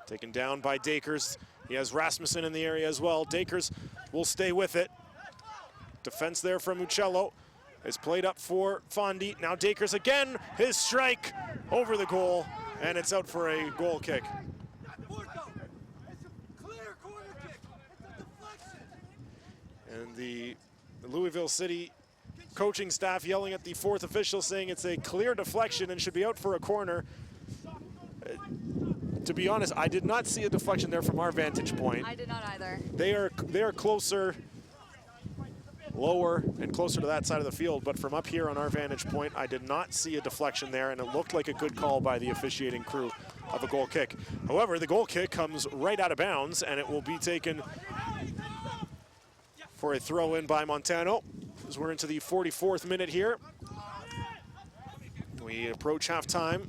Taken down by Dakers. He has Rasmussen in the area as well. Dakers will stay with it. Defense there from Uccello. It's played up for Fondi. Now Dakers again, his strike over the goal, and it's out for a goal kick. And the Louisville City coaching staff yelling at the fourth official, saying it's a clear deflection and should be out for a corner. To be honest, I did not see a deflection there from our vantage point. I did not either. They are closer, lower and closer to that side of the field, but from up here on our vantage point, I did not see a deflection there, and it looked like a good call by the officiating crew of a goal kick. However, the goal kick comes right out of bounds, and it will be taken for a throw-in by Montano, as we're into the 44th minute here. We approach halftime.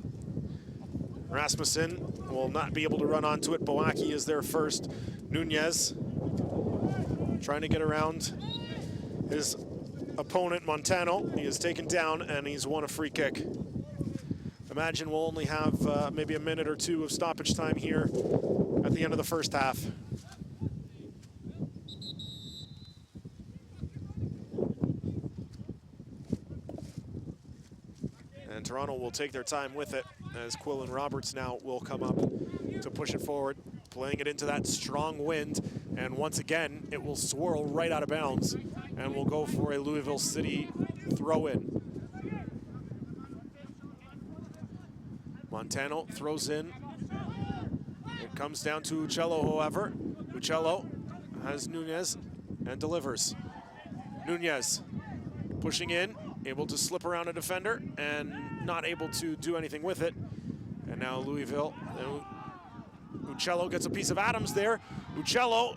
Rasmussen will not be able to run onto it. Boaki is there first. Nunez trying to get around his opponent, Montano. He is taken down, and he's won a free kick. Imagine we'll only have maybe a minute or two of stoppage time here at the end of the first half. And Toronto will take their time with it, as Quill and Roberts now will come up to push it forward, playing it into that strong wind, and once again it will swirl right out of bounds and will go for a Louisville City throw-in. Montano throws in. It comes down to Uccello, however. Uccello has Nunez and delivers. Nunez pushing in, able to slip around a defender and not able to do anything with it. And now Louisville, Uccello gets a piece of Adams there. Uccello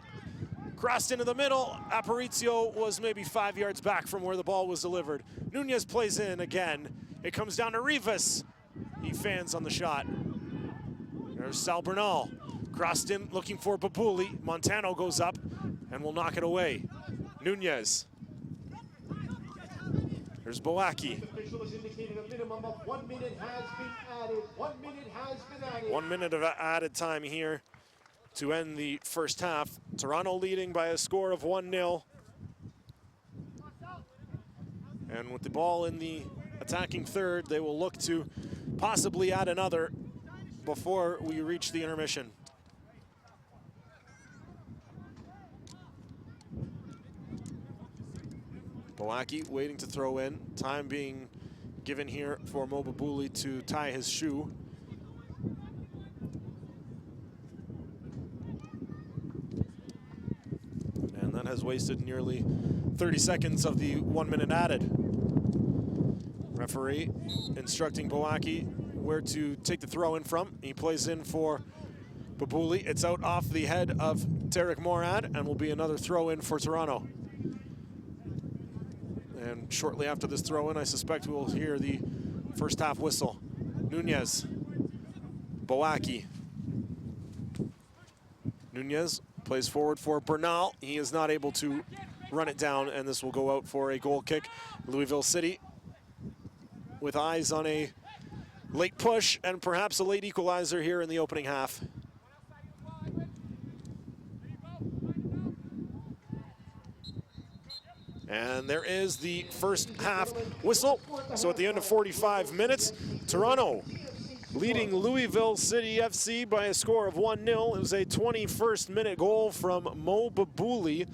crossed into the middle. Aparicio was maybe 5 yards back from where the ball was delivered. Nunez plays in again. It comes down to Rivas. He fans on the shot. There's Sal Bernal. Crossed in, looking for Babuli. Montano goes up and will knock it away. Nunez. There's Boaki. 1 minute has been added. 1 minute has been added. 1 minute of added time here to end the first half. Toronto leading by a score of 1-0. And with the ball in the attacking third, they will look to possibly add another before we reach the intermission. Boaki waiting to throw in. Time being given here for Mo Babuli to tie his shoe. And that has wasted nearly 30 seconds of the 1 minute added. Referee instructing Boaki where to take the throw in from. He plays in for Babuli. It's out off the head of Tarek Morad and will be another throw in for Toronto. And shortly after this throw-in, I suspect we'll hear the first half whistle. Nunez, Boaki. Nunez plays forward for Bernal. He is not able to run it down, and this will go out for a goal kick. Louisville City with eyes on a late push and perhaps a late equalizer here in the opening half. And there is the first half whistle. So at the end of 45 minutes, Toronto leading Louisville City FC by a score of 1-0. It was a 21st minute goal from Mo Babuli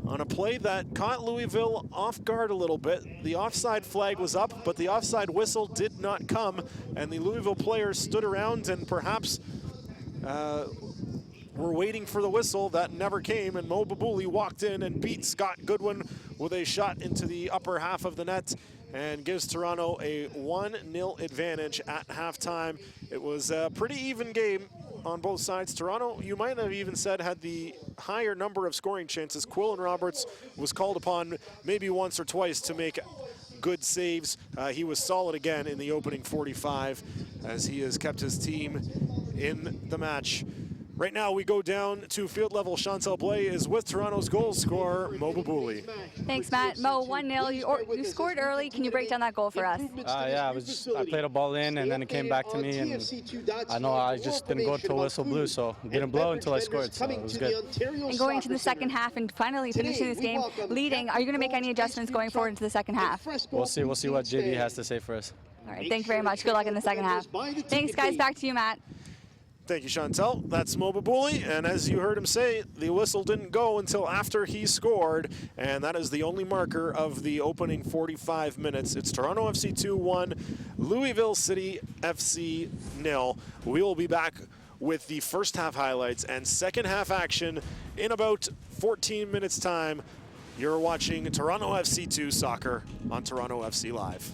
on a play that caught Louisville off guard a little bit. The offside flag was up, but the offside whistle did not come, and the Louisville players stood around and perhaps were waiting for the whistle. That never came, and Mo Babuli walked in and beat Scott Goodwin with a shot into the upper half of the net and gives Toronto a 1-0 advantage at halftime. It was a pretty even game on both sides. Toronto, you might have even said, had the higher number of scoring chances. Quill and Roberts was called upon maybe once or twice to make good saves. He was solid again in the opening 45 as he has kept his team in the match. Right now we go down to field level. Chantel Blay is with Toronto's goal scorer, Mo Babouli. Thanks, Matt. Mo, 1-0. You scored early. Can you break down that goal for us? Yeah, I played a ball in, and then it came back to me, and I know I just didn't go to whistle blue, so didn't blow until I scored, so it was good. And going into the second half and finally finishing this game leading, are you going to make any adjustments going forward into the second half? We'll see what JB has to say for us. All right, thank you very much. Good luck in the second half. Thanks, guys. Back to you, Matt. Thank you, Chantel. That's Mo Babouli, and as you heard him say, the whistle didn't go until after he scored, and that is the only marker of the opening 45 minutes. It's Toronto FC 2-1, Louisville City FC 0. We will be back with the first half highlights and second half action in about 14 minutes time. You're watching Toronto FC 2 soccer on Toronto FC Live.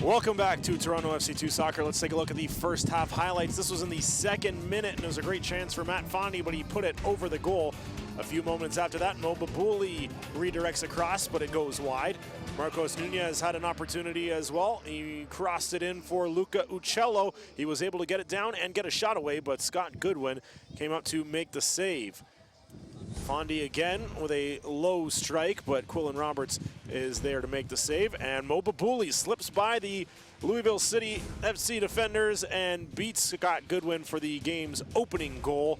Welcome back to Toronto FC2 Soccer. Let's take a look at the first half highlights. This was in the second minute, and it was a great chance for Matt Fondy, but he put it over the goal. A few moments after that, Mobabuli redirects across, but it goes wide. Marcos Nunez had an opportunity as well. He crossed it in for Luca Uccello. He was able to get it down and get a shot away, but Scott Goodwin came up to make the save. Fondy again with a low strike, but Quillen Roberts is there to make the save. And Mobabuli slips by the Louisville City FC defenders and beats Scott Goodwin for the game's opening goal.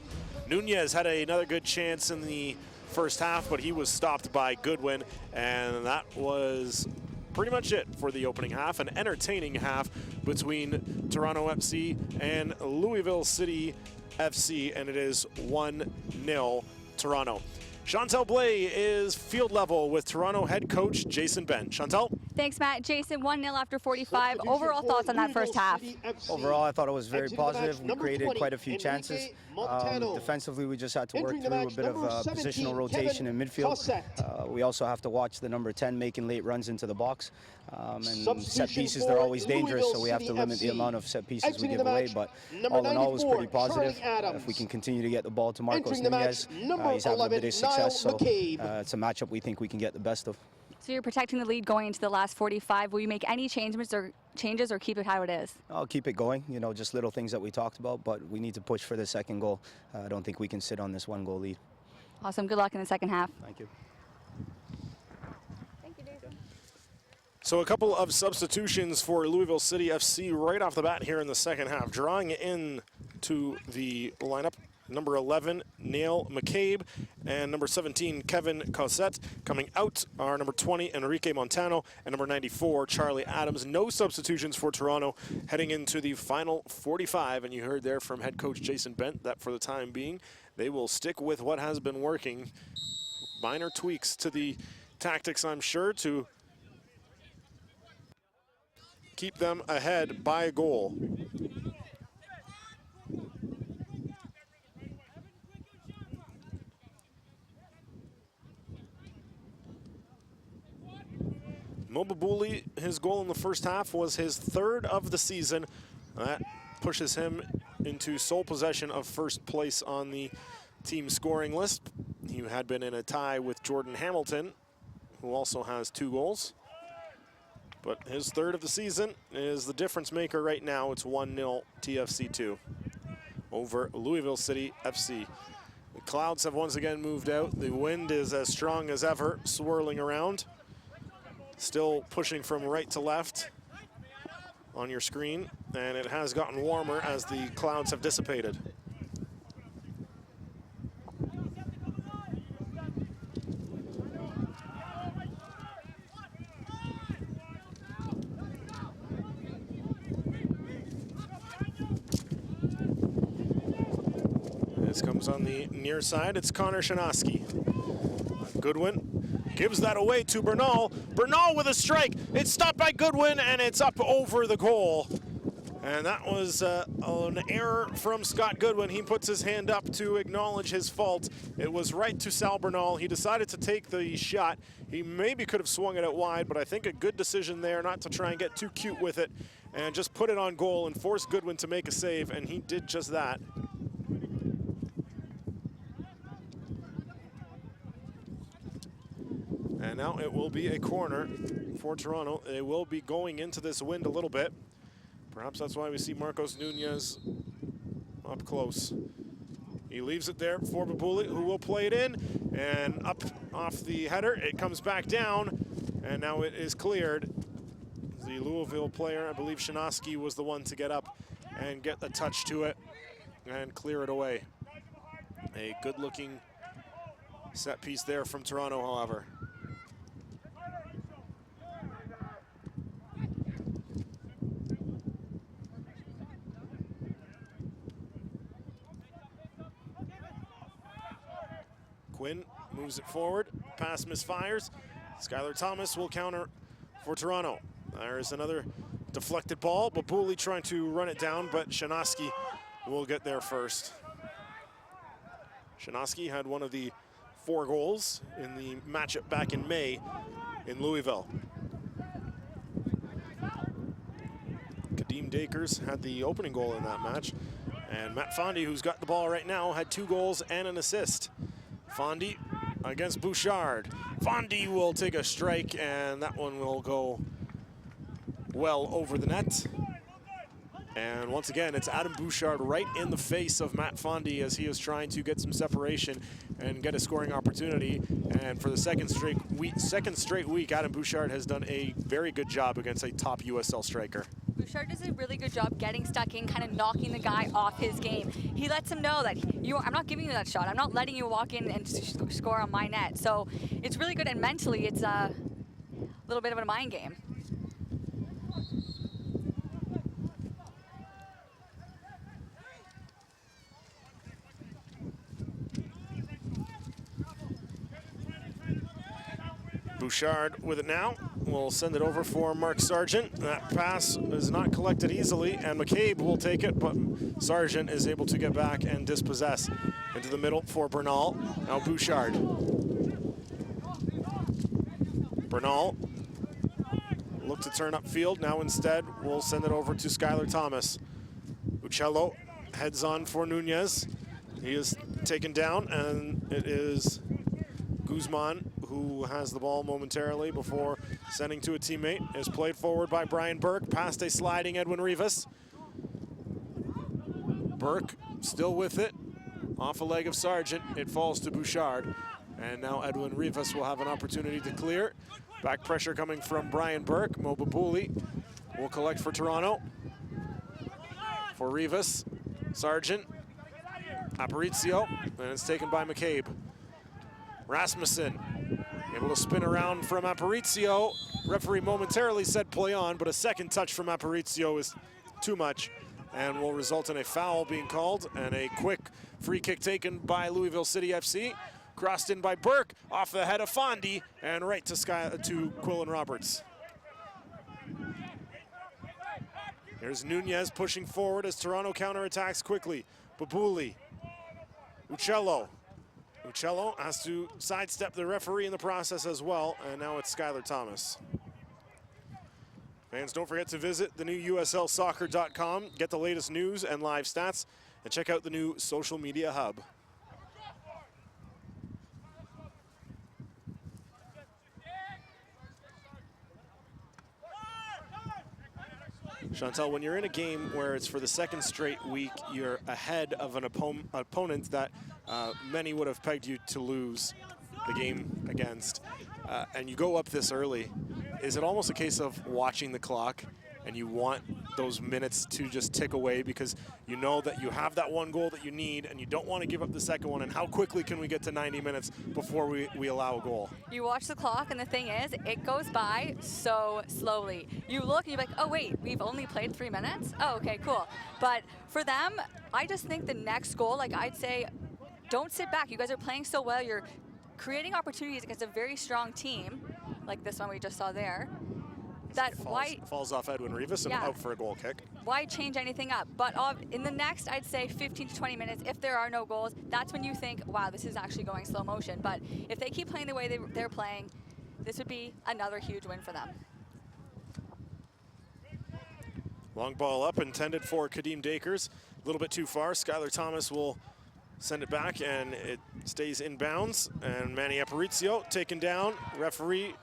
Nunez had another good chance in the first half, but he was stopped by Goodwin, and that was pretty much it for the opening half. An entertaining half between Toronto FC and Louisville City FC, and it is 1-0 Toronto. Chantal Blais is field level with Toronto head coach Jason Bent. Chantal? Thanks, Matt. Jason, 1-0 after 45. Overall thoughts on that first half? Overall, I thought it was very positive. We created quite a few chances. Defensively, we just had to work through a bit of positional rotation in midfield. We also have to watch the number 10 making late runs into the box. And set pieces, they're always dangerous, so we have to limit the amount of set pieces we give away. But all in all, it was pretty positive. If we can continue to get the ball to Marcos Nunez, he's having a bit of success, so it's a matchup we think we can get the best of. So you're protecting the lead going into the last 45. Will you make any changes or keep it how it is? I'll keep it going, you know, just little things that we talked about, but we need to push for the second goal. I don't think we can sit on this 1-goal lead. Awesome. Good luck in the second half. Thank you. Thank you, Jason. So a couple of substitutions for Louisville City FC right off the bat here in the second half. Drawing in to the lineup, number 11, Neil McCabe, and number 17, Kevin Cossette. Coming out are number 20, Enrique Montano, and number 94, Charlie Adams. No substitutions for Toronto heading into the final 45, and you heard there from head coach Jason Bent that for the time being, they will stick with what has been working. Minor tweaks to the tactics, I'm sure, to keep them ahead by a goal. Mobabuli, his goal in the first half was his third of the season. That pushes him into sole possession of first place on the team scoring list. He had been in a tie with Jordan Hamilton, who also has 2 goals. But his third of the season is the difference maker right now. It's 1-0 TFC2 over Louisville City FC. The clouds have once again moved out. The wind is as strong as ever, swirling around. Still pushing from right to left on your screen, and it has gotten warmer as the clouds have dissipated. This comes on the near side. It's Connor Shanoski. Goodwin gives that away to Bernal. Bernal with a strike. It's stopped by Goodwin, and it's up over the goal. And that was an error from Scott Goodwin. He puts his hand up to acknowledge his fault. It was right to Sal Bernal. He decided to take the shot. He maybe could have swung it out wide, but I think a good decision there not to try and get too cute with it and just put it on goal and force Goodwin to make a save, and he did just that. And now it will be a corner for Toronto. They will be going into this wind a little bit. Perhaps that's why we see Marcos Nunez up close. He leaves it there for Babuli, who will play it in. And up off the header, it comes back down. And now it is cleared. The Louisville player, I believe Shanoski, was the one to get up and get a touch to it and clear it away. A good-looking set piece there from Toronto, however. Quinn moves it forward, pass misfires. Skylar Thomas will counter for Toronto. There's another deflected ball. Babuli trying to run it down, but Shanoski will get there first. Shanoski had one of the 4 goals in the matchup back in May in Louisville. Kadeem Dakers had the opening goal in that match. And Matt Fondy, who's got the ball right now, had 2 goals and an assist. Fondy against Bouchard. Fondy will take a strike, and that one will go well over the net. And once again, it's Adam Bouchard right in the face of Matt Fondy as he is trying to get some separation and get a scoring opportunity. And for the second straight week, Adam Bouchard has done a very good job against a top USL striker. Bouchard does a really good job getting stuck in, kind of knocking the guy off his game. He lets him know that I'm not giving you that shot. I'm not letting you walk in and score on my net. So it's really good, and mentally it's a little bit of a mind game. Bouchard with it now. We'll send it over for Mark Sargent. That pass is not collected easily, and McCabe will take it, but Sargent is able to get back and dispossess into the middle for Bernal. Now Bouchard. Bernal look to turn upfield. Now instead, we'll send it over to Skylar Thomas. Uccello heads on for Nunez. He is taken down, and it is Guzman who has the ball momentarily before sending to a teammate. Is played forward by Brian Burke, past a sliding Edwin Rivas. Burke still with it, off a leg of Sargent. It falls to Bouchard, and now Edwin Rivas will have an opportunity to clear. Back pressure coming from Brian Burke. Mobabuli will collect for Toronto. For Rivas, Sargent, Aparicio, and it's taken by McCabe. Rasmussen able to spin around from Aparicio. Referee momentarily said play on, but a second touch from Aparicio is too much and will result in a foul being called, and a quick free kick taken by Louisville City FC. Crossed in by Burke, off the head of Fondy, and right to Quillen Roberts. Here's Nunez pushing forward as Toronto counterattacks quickly. Babuli, Uccello. Uccello has to sidestep the referee in the process as well, and now it's Skylar Thomas. Fans, don't forget to visit the new USLsoccer.com, get the latest news and live stats, and check out the new social media hub. Chantal, when you're in a game where it's for the second straight week, you're ahead of an opponent that many would have pegged you to lose the game against, and you go up this early, is it almost a case of watching the clock and you want those minutes to just tick away because you know that you have that one goal that you need and you don't want to give up the second one, and how quickly can we get to 90 minutes before we allow a goal? You watch the clock, and the thing is, it goes by so slowly. You look and you're like, oh wait, we've only played 3 minutes? Oh, okay, cool. But for them, I just think the next goal, like I'd say, don't sit back. You guys are playing so well. You're creating opportunities against a very strong team, like this one we just saw there. That falls off Edwin Rivas and out for a goal kick. Why change anything up? But in the next, I'd say 15 to 20 minutes, if there are no goals, that's when you think, wow, this is actually going slow motion. But if they keep playing the way they're playing, this would be another huge win for them. Long ball up, intended for Kadeem Dakers. A little bit too far. Skylar Thomas will send it back, and it stays in bounds. And Manny Aparicio taken down. Referee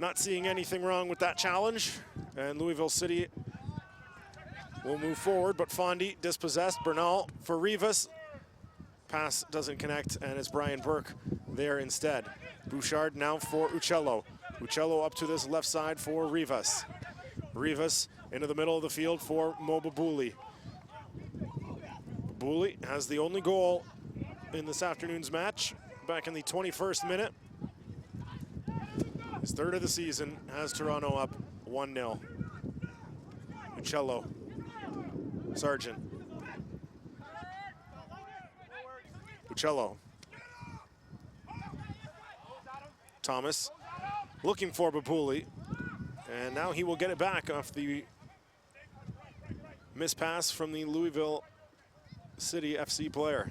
not seeing anything wrong with that challenge, and Louisville City will move forward, but Fondy dispossessed. Bernal for Rivas. Pass doesn't connect, and it's Brian Burke there instead. Bouchard now for Uccello. Uccello up to this left side for Rivas. Rivas into the middle of the field for Mobabuli. Babuli has the only goal in this afternoon's match, back in the 21st minute. His third of the season has Toronto up 1-0. Uccello, Sargent. Uccello. Thomas looking for Babuli, and now he will get it back off the missed pass from the Louisville City FC player.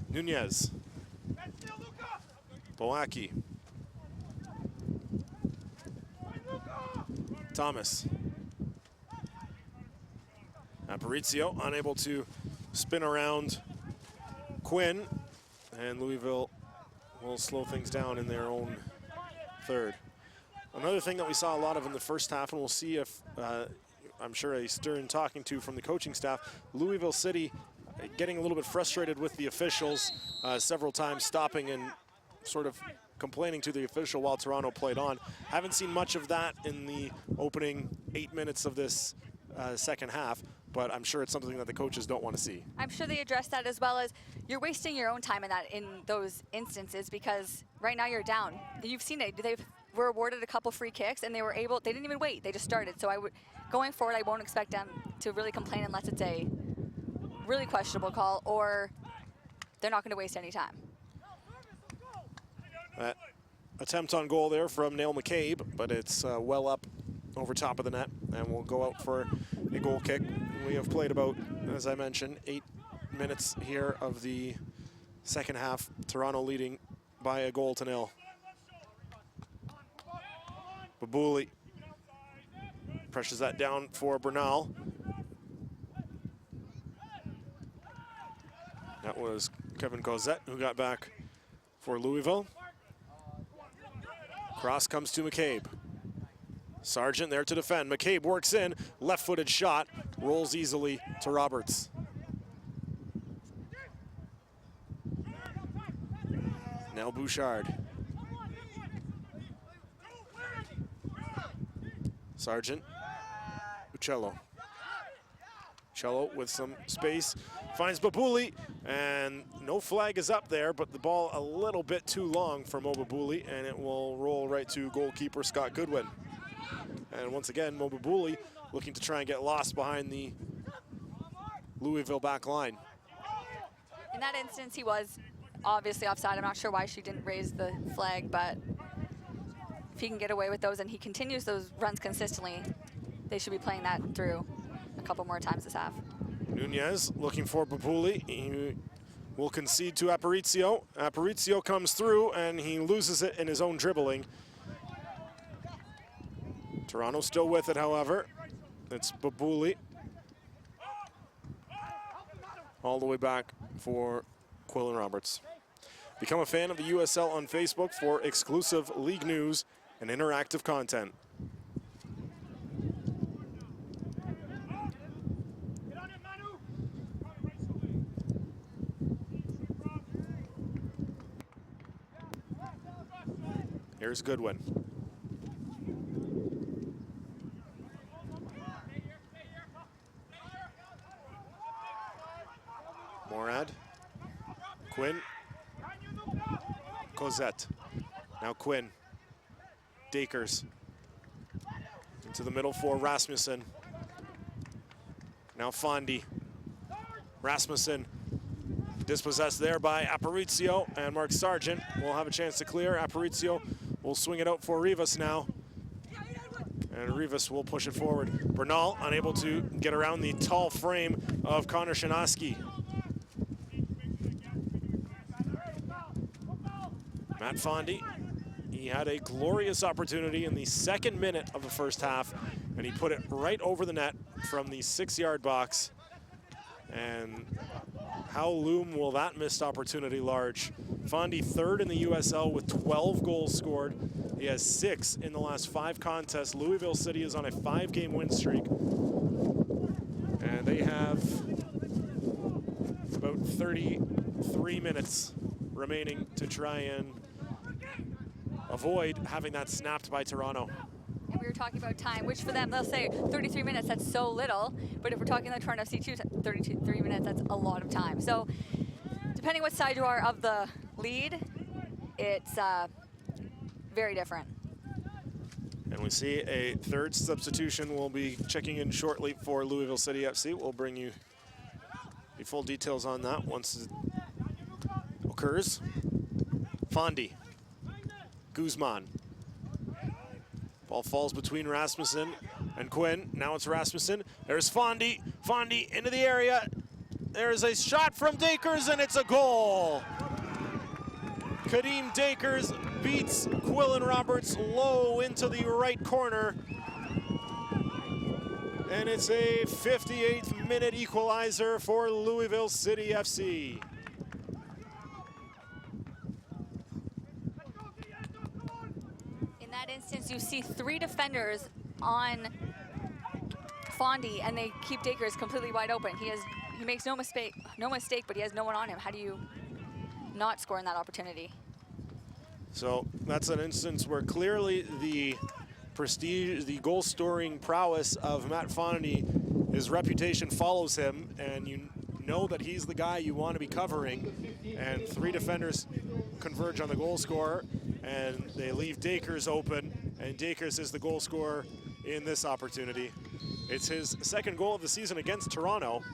Nunez. Boaki. Thomas. Aparicio unable to spin around Quinn, and Louisville will slow things down in their own third. Another thing that we saw a lot of in the first half, and we'll see if, I'm sure a stern talking to from the coaching staff, Louisville City getting a little bit frustrated with the officials, several times stopping and sort of complaining to the official while Toronto played on. Haven't seen much of that in the opening 8 minutes of this second half, but I'm sure it's something that the coaches don't want to see. I'm sure they address that, as well as you're wasting your own time in those instances, because right now you're down. You've seen it. They were awarded a couple free kicks, and they didn't even wait. They just started. So going forward, I won't expect them to really complain unless it's a really questionable call, or they're not going to waste any time. That attempt on goal there from Nail McCabe, but it's well up over top of the net, and we'll go out for a goal kick. We have played about, as I mentioned, 8 minutes here of the second half. Toronto leading by a goal to nil. Babuli pressures that down for Bernal. That was Kevin Cosette who got back for Louisville. Cross comes to McCabe. Sargent there to defend. McCabe works in, left-footed shot, rolls easily to Roberts. Now Bouchard. Sargent. Uccello. Uccello with some space, finds Babuli, and no flag is up there, but the ball a little bit too long for Mo Babuli, and it will roll right to goalkeeper Scott Goodwin. And once again, Mo Babuli looking to try and get lost behind the Louisville back line. In that instance, he was obviously offside. I'm not sure why she didn't raise the flag, but if he can get away with those and he continues those runs consistently, they should be playing that through a couple more times this half. Nunez looking for Babuli. He will concede to Aparicio. Aparicio comes through and he loses it in his own dribbling. Toronto still with it, however. It's Babuli. All the way back for Quillen Roberts. Become a fan of the USL on Facebook for exclusive league news and interactive content. Here's Goodwin. Morad. Quinn. Cosette. Now Quinn. Dakers. Into the middle for Rasmussen. Now Fondi. Rasmussen dispossessed there by Aparicio, and Mark Sargent will have a chance to clear. Aparicio will swing it out for Rivas now. And Rivas will push it forward. Bernal unable to get around the tall frame of Connor Shinoski. Matt Fondi, he had a glorious opportunity in the second minute of the first half, and he put it right over the net from the 6-yard box. And how loom will that missed opportunity large? Fondi third in the USL with 12 goals scored. He has 6 in the last 5 contests. Louisville City is on a 5-game win streak. And they have about 33 minutes remaining to try and avoid having that snapped by Toronto. And we were talking about time, which for them, they'll say 33 minutes, that's so little. But if we're talking like Toronto FC2, 33 minutes, that's a lot of time. So depending what side you are of the lead, it's very different. And we see a third substitution will be checking in shortly for Louisville City FC. We'll bring you the full details on that once it occurs. Fondi. Guzman. Ball falls between Rasmussen and Quinn. Now it's Rasmussen. There's Fondi. Fondi into the area. There's a shot from Dakers, and it's a goal. Kadeem Dakers beats Quillen Roberts low into the right corner. And it's a 58th minute equalizer for Louisville City FC. In that instance, you see 3 defenders on Fondy, and they keep Dakers completely wide open. He makes no mistake, but he has no one on him. How do you not score in that opportunity? So that's an instance where clearly the prestige, the goal-scoring prowess of Matt Fondy, his reputation follows him, and you know that he's the guy you want to be covering. And 3 defenders converge on the goal scorer, and they leave Dakers open, and Dakers is the goal scorer in this opportunity. It's his 2nd goal of the season against Toronto,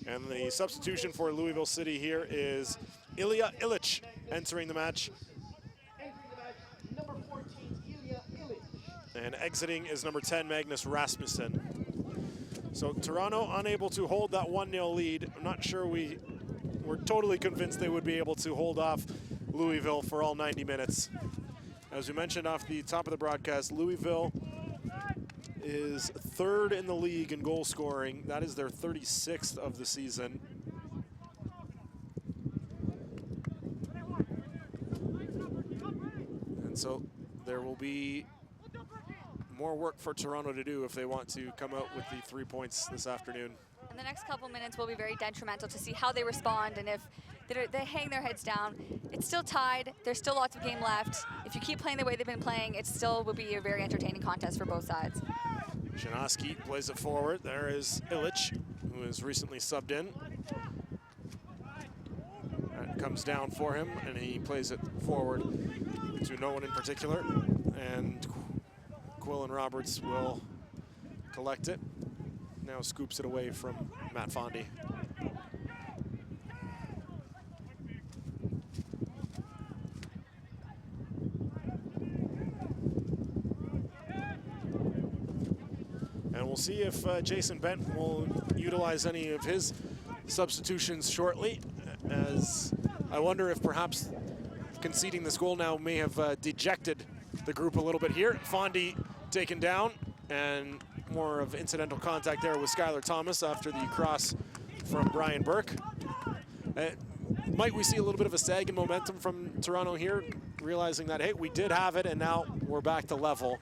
and the substitution for Louisville City here is Ilya Ilic entering the match. Number 14, Ilya Ilic. And exiting is number 10, Magnus Rasmussen. So Toronto unable to hold that 1-0 lead. I'm not sure we're totally convinced they would be able to hold off Louisville for all 90 minutes. As we mentioned off the top of the broadcast, Louisville is 3rd in the league in goal scoring. That is their 36th of the season. And so there will be more work for Toronto to do if they want to come out with the 3 points this afternoon. And the next couple minutes will be very detrimental to see how they respond, and if they hang their heads down. It's still tied. There's still lots of game left. If you keep playing the way they've been playing, it still will be a very entertaining contest for both sides. Janoski plays it forward. There is Ilic, who has recently subbed in. That comes down for him, and he plays it forward to no one in particular. And Quillen Roberts will collect it. Now scoops it away from Matt Fondy. And we'll see if Jason Benton will utilize any of his substitutions shortly, as I wonder if perhaps conceding this goal now may have dejected the group a little bit here. Fondy taken down, and more of incidental contact there with Skylar Thomas after the cross from Brian Burke. Might we see a little bit of a sag in momentum from Toronto here, realizing that, hey, we did have it and now we're back to level?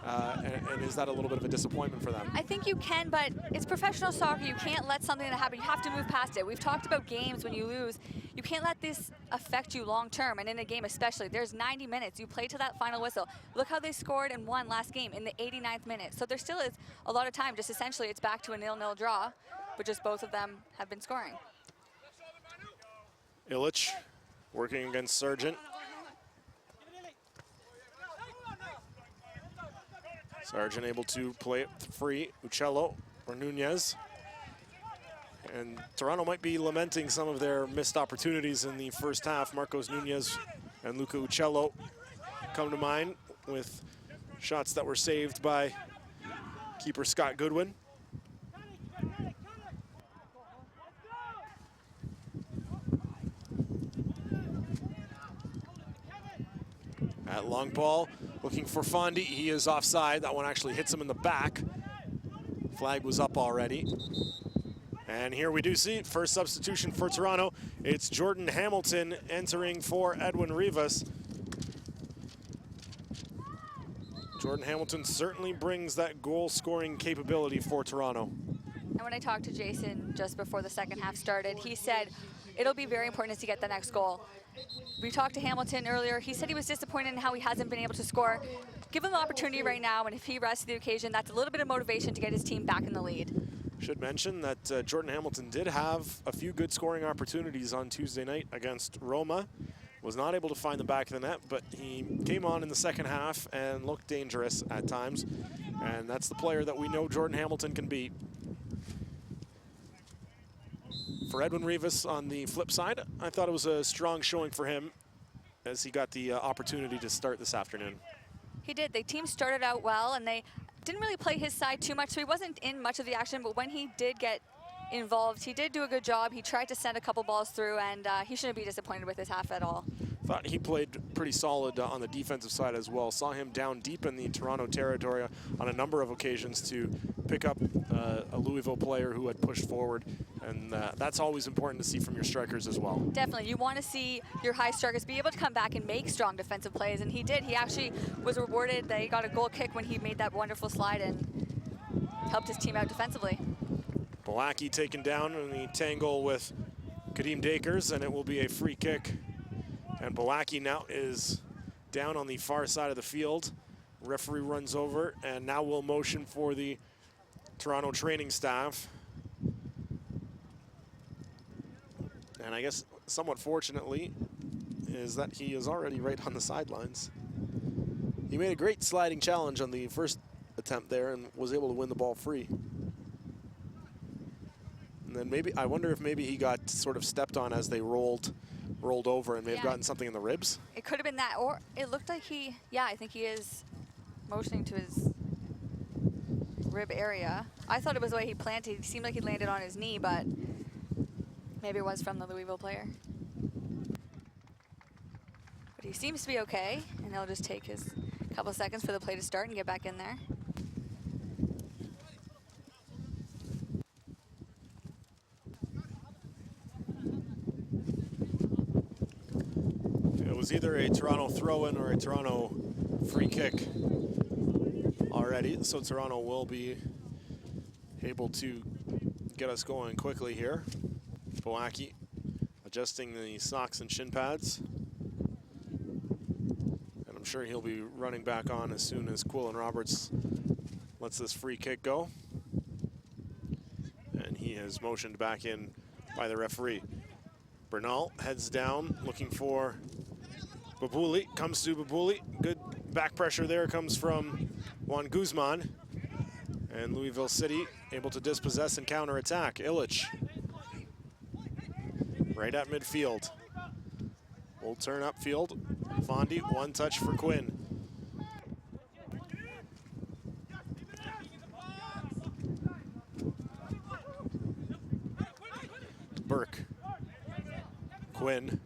And is that a little bit of a disappointment for them? I think you can, but it's professional soccer. You can't let something that happen. You have to move past it. We've talked about games when you lose. You can't let this affect you long term, and in a game especially. There's 90 minutes. You play to that final whistle. Look how they scored and won last game in the 89th minute. So there still is a lot of time. Just essentially it's back to a 0-0 draw, but just both of them have been scoring. Ilic working against Sargent. Sargent able to play it free. Uccello or Nunez. And Toronto might be lamenting some of their missed opportunities in the first half. Marcos Nunez and Luca Uccello come to mind with shots that were saved by keeper Scott Goodwin. At long ball, looking for Fondy. He is offside. That one actually hits him in the back. Flag was up already. And here we do see first substitution for Toronto. It's Jordan Hamilton entering for Edwin Rivas. Jordan Hamilton certainly brings that goal-scoring capability for Toronto. And when I talked to Jason just before the second half started, he said it'll be very important to get the next goal. We talked to Hamilton earlier. He said he was disappointed in how he hasn't been able to score. Give him the opportunity right now, and if he rises to the occasion, that's a little bit of motivation to get his team back in the lead. Should mention that Jordan Hamilton did have a few good scoring opportunities on Tuesday night against Roma. Was not able to find the back of the net, but he came on in the second half and looked dangerous at times. And that's the player that we know Jordan Hamilton can be. For Edwin Rivas on the flip side, I thought it was a strong showing for him as he got the opportunity to start this afternoon. He did. The team started out well, and they didn't really play his side too much, so he wasn't in much of the action, but when he did get involved, he did do a good job. He tried to send a couple balls through, and he shouldn't be disappointed with his half at all. Thought he played pretty solid on the defensive side as well. Saw him down deep in the Toronto territory on a number of occasions to pick up a Louisville player who had pushed forward. And that's always important to see from your strikers as well. Definitely. You want to see your high strikers be able to come back and make strong defensive plays, and he did. He actually was rewarded. They got a goal kick when he made that wonderful slide and helped his team out defensively. Balaki taken down in the tangle with Kadeem Dakers, and it will be a free kick. And Balaki now is down on the far side of the field. Referee runs over, and now we'll motion for the Toronto training staff. And I guess somewhat fortunately is that he is already right on the sidelines. He made a great sliding challenge on the first attempt there and was able to win the ball free. And then maybe, I wonder if maybe he got sort of stepped on as they rolled over and may have gotten something in the ribs. It could have been that, or it looked like I think he is motioning to his rib area. I thought it was the way he planted. It seemed like he landed on his knee, but maybe it was from the Louisville player. But he seems to be okay, and he'll just take his couple seconds for the play to start and get back in there. It was either a Toronto throw-in or a Toronto free kick already, so Toronto will be able to get us going quickly here. Balaki adjusting the socks and shin pads. And I'm sure he'll be running back on as soon as Quillen Roberts lets this free kick go. And he has motioned back in by the referee. Bernal heads down, looking for Babuli. Comes to Babuli. Good back pressure there comes from Juan Guzman. And Louisville City able to dispossess and counterattack. Illich right at midfield. We'll turn upfield. Fondi, one touch for Quinn. Burke. Quinn.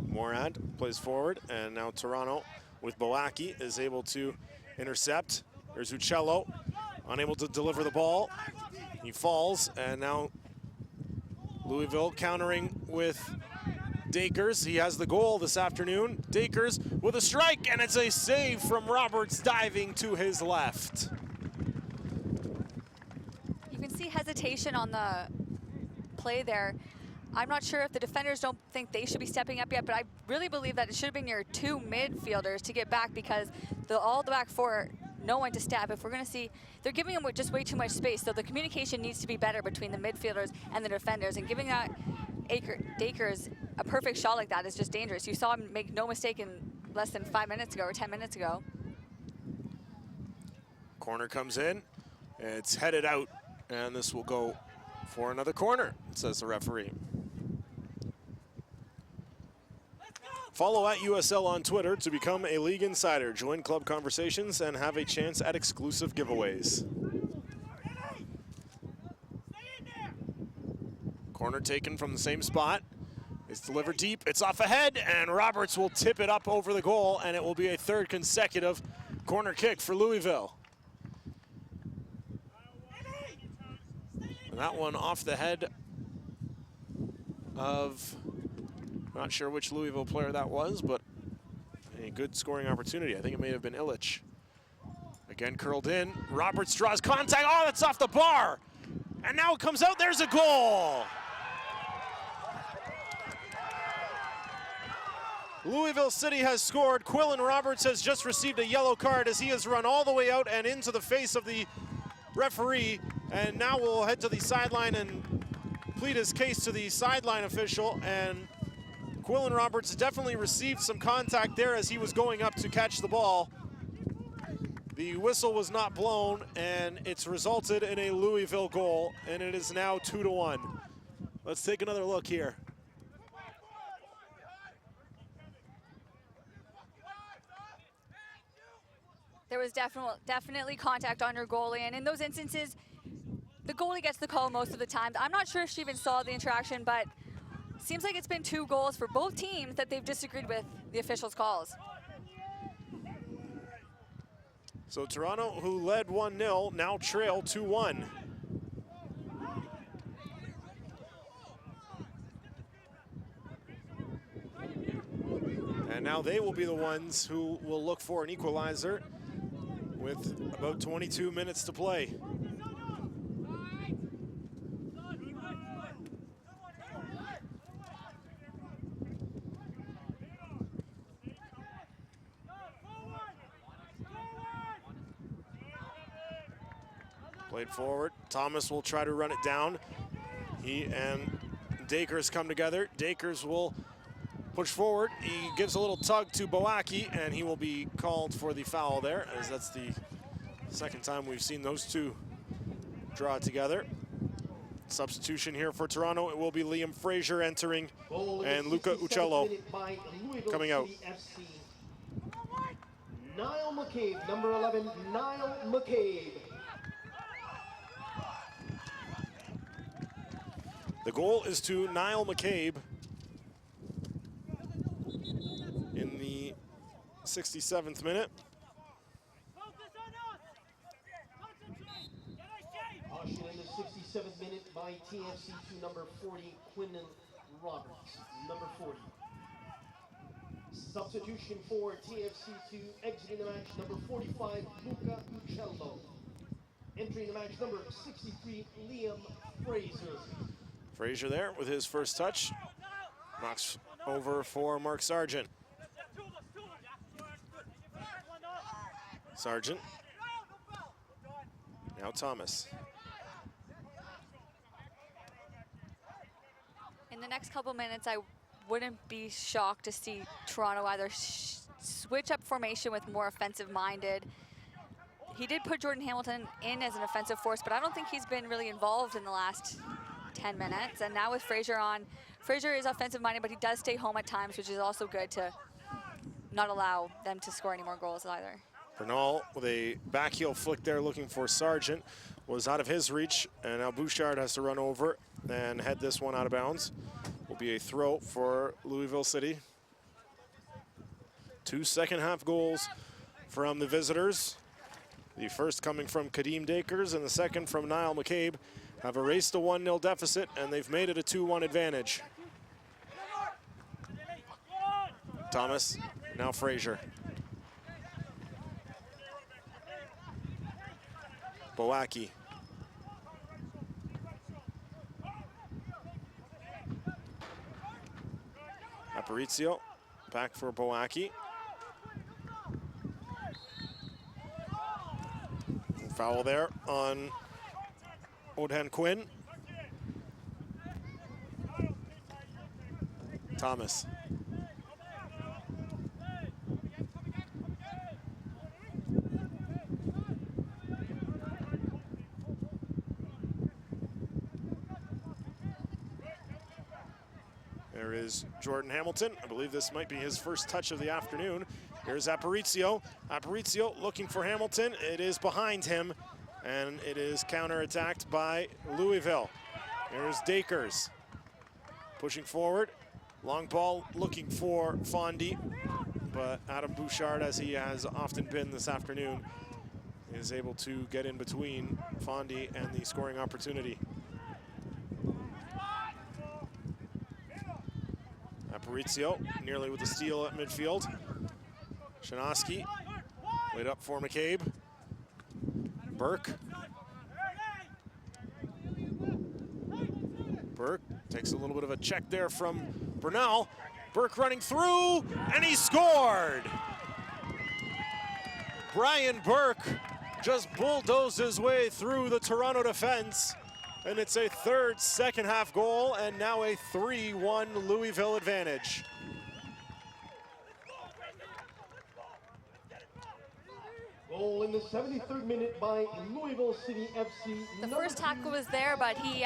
Morad plays forward, and now Toronto with Balaki is able to intercept. There's Uccello, unable to deliver the ball. He falls, and now Louisville countering with Dakers. He has the goal this afternoon. Dakers with a strike, and it's a save from Roberts diving to his left. You can see hesitation on the play there. I'm not sure if the defenders don't think they should be stepping up yet, but I really believe that it should have been your two midfielders to get back, because all the back four know when to step. If we're going to see, they're giving them just way too much space, so the communication needs to be better between the midfielders and the defenders, and giving that Dakers a perfect shot like that is just dangerous. You saw him make no mistake in less than 5 minutes ago or 10 minutes ago. Corner comes in, it's headed out, and this will go for another corner, says the referee. Follow at USL on Twitter to become a league insider. Join club conversations and have a chance at exclusive giveaways. Corner taken from the same spot. It's delivered deep. It's off ahead, and Roberts will tip it up over the goal, and it will be a third consecutive corner kick for Louisville. And that one off the head of, not sure which Louisville player that was, but a good scoring opportunity. I think it may have been Illich. Again, curled in. Roberts draws contact. Oh, that's off the bar. And now it comes out. There's a goal. Louisville City has scored. Quillen Roberts has just received a yellow card as he has run all the way out and into the face of the referee. And now we'll head to the sideline and plead his case to the sideline official. And Quillen Roberts definitely received some contact there as he was going up to catch the ball. The whistle was not blown, and it's resulted in a Louisville goal, and it is now 2-1. Let's take another look here. There was definitely contact on your goalie, and in those instances, the goalie gets the call most of the time. I'm not sure if she even saw the interaction, but seems like it's been 2 goals for both teams that they've disagreed with the officials' calls. So Toronto, who led 1-0, now trail 2-1. And now they will be the ones who will look for an equalizer with about 22 minutes to play. Played forward. Thomas will try to run it down. He and Dakers come together. Dakers will push forward. He gives a little tug to Boaki, and he will be called for the foul there, as that's the second time we've seen those two draw together. Substitution here for Toronto. It will be Liam Fraser entering, and Luca Uccello coming out. Niall McCabe, number 11, Niall McCabe. The goal is to Niall McCabe in the 67th minute. Caution in the 67th minute by TFC to number 40, Quinlan Roberts, number 40. Substitution for TFC2, exiting the match, number 45, Luca Uccello. Entering the match, number 63, Liam Fraser. Fraser there with his first touch. Knocks over for Mark Sargent. Sargent. Now Thomas. In the next couple minutes, I wouldn't be shocked to see Toronto either switch up formation with more offensive-minded. He did put Jordan Hamilton in as an offensive force, but I don't think he's been really involved in the last 10 minutes. And now with Fraser on, Fraser is offensive-minded, but he does stay home at times, which is also good to not allow them to score any more goals either. Bernal with a backheel flick there looking for Sargent was out of his reach, and now Bouchard has to run over and head this one out of bounds. Will be a throw for Louisville City. 2 second-half goals from the visitors. The first coming from Kadeem Dakers and the second from Niall McCabe. Have erased a 1-0 deficit, and they've made it a 2-1 advantage. Thomas, now Fraser. Boaki. Aparicio, back for Boaki. Foul there on Odhan Quinn. Thomas. There is Jordan Hamilton. I believe this might be his first touch of the afternoon. Here's Aparicio. Aparicio looking for Hamilton. It is behind him, and it is counterattacked by Louisville. Here's Dakers pushing forward. Long ball looking for Fondy, but Adam Bouchard, as he has often been this afternoon, is able to get in between Fondy and the scoring opportunity. Aparicio nearly with the steal at midfield. Shanoski laid up for McCabe. Burke. Burke takes a little bit of a check there from Bernal. Burke running through, and he scored! Brian Burke just bulldozed his way through the Toronto defense, and it's a third second-half goal, and now a 3-1 Louisville advantage. Goal in the 73rd minute by Louisville City FC. The first tackle was there, but he,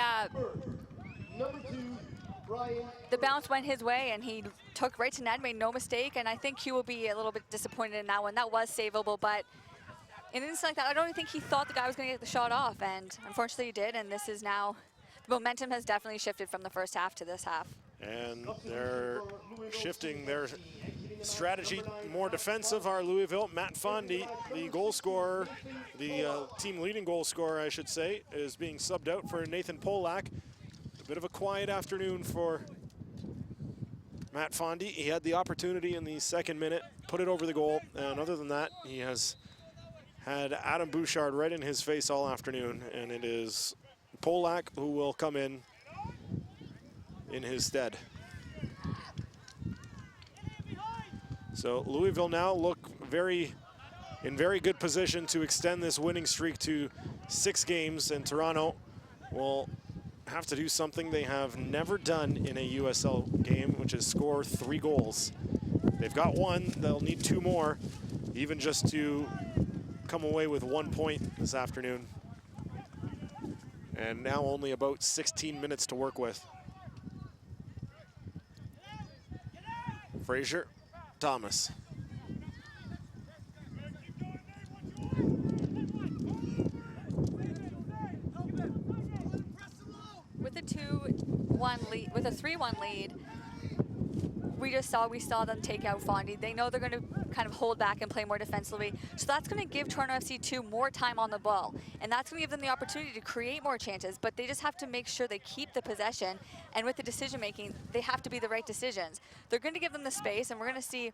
Number 2, Brian. the bounce went his way, and he took right to net, made no mistake, and I think he will be a little bit disappointed in that one. That was savable, but in an instant like that, I don't even think he thought the guy was going to get the shot off, and unfortunately he did, and this is now, the momentum has definitely shifted from the first half to this half. And they're shifting their strategy more defensive. Our Louisville, Matt Fondy, the goal scorer, the team leading goal scorer, I should say, is being subbed out for Nathan Polak. A bit of a quiet afternoon for Matt Fondy. He had the opportunity in the second minute, put it over the goal, and other than that, he has had Adam Bouchard right in his face all afternoon, and it is Polak who will come in his stead. So Louisville now look in very good position to extend this winning streak to 6 games, and Toronto will have to do something they have never done in a USL game, which is score 3 goals. They've got 1, they'll need 2 more, even just to come away with 1 point this afternoon. And now only about 16 minutes to work with. Frazier, Thomas. With a 2-1 lead, with a 3-1 lead, we saw them take out Fondy. They know they're going to kind of hold back and play more defensively. So that's going to give Toronto FC2 more time on the ball. And that's going to give them the opportunity to create more chances, but they just have to make sure they keep the possession. And with the decision making, they have to be the right decisions. They're going to give them the space, and we're going to see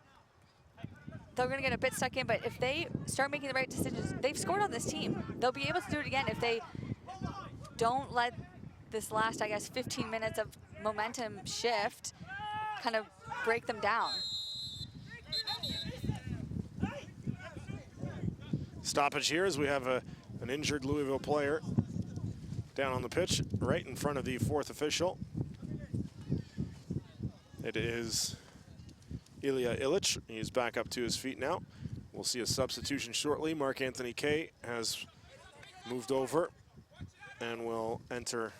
they're going to get a bit stuck in, but if they start making the right decisions, they've scored on this team. They'll be able to do it again if they don't let this last, I guess, 15 minutes of momentum shift kind of break them down. Stoppage here as we have an injured Louisville player down on the pitch right in front of the 4th official. It is Ilya Illich. He's back up to his feet now. We'll see a substitution shortly. Mark-Anthony Kaye has moved over and will enter.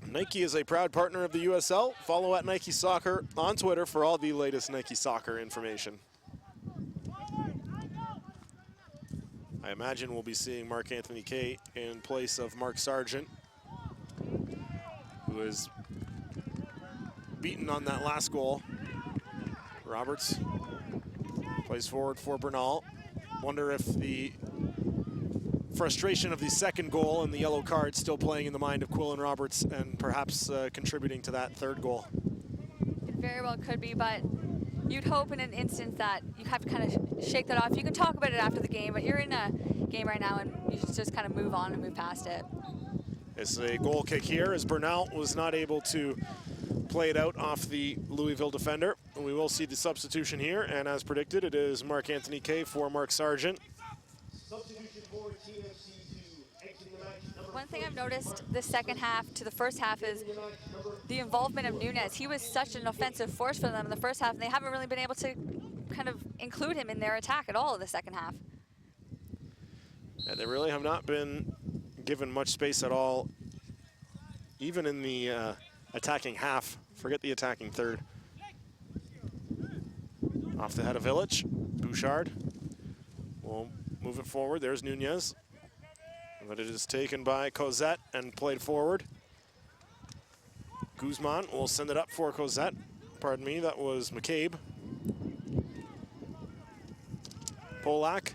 Nike is a proud partner of the USL. Follow at Nike Soccer on Twitter for all the latest Nike Soccer information. I imagine we'll be seeing Mark-Anthony Kaye in place of Mark Sargent, who is beaten on that last goal. Roberts plays forward for Bernal. Wonder if the frustration of the second goal and the yellow card still playing in the mind of Quillen Roberts and perhaps contributing to that 3rd goal. It very well could be, but you'd hope in an instance that you have to kind of shake that off. You can talk about it after the game, but you're in a game right now and you should just kind of move on and move past it. It's a goal kick here as Bernal was not able to play it out off the Louisville defender. We will see the substitution here, and as predicted, it is Mark-Anthony Kaye for Mark Sargent. One thing I've noticed the second half to the first half is the involvement of Nunez. He was such an offensive force for them in the first half, and they haven't really been able to kind of include him in their attack at all in the second half. And they really have not been given much space at all, even in the attacking half. Forget the attacking third. Off the head of Illich, Bouchard will move it forward. There's Nunez. But it is taken by Cosette and played forward. Guzman will send it up for Cosette. Pardon me, that was McCabe. Polak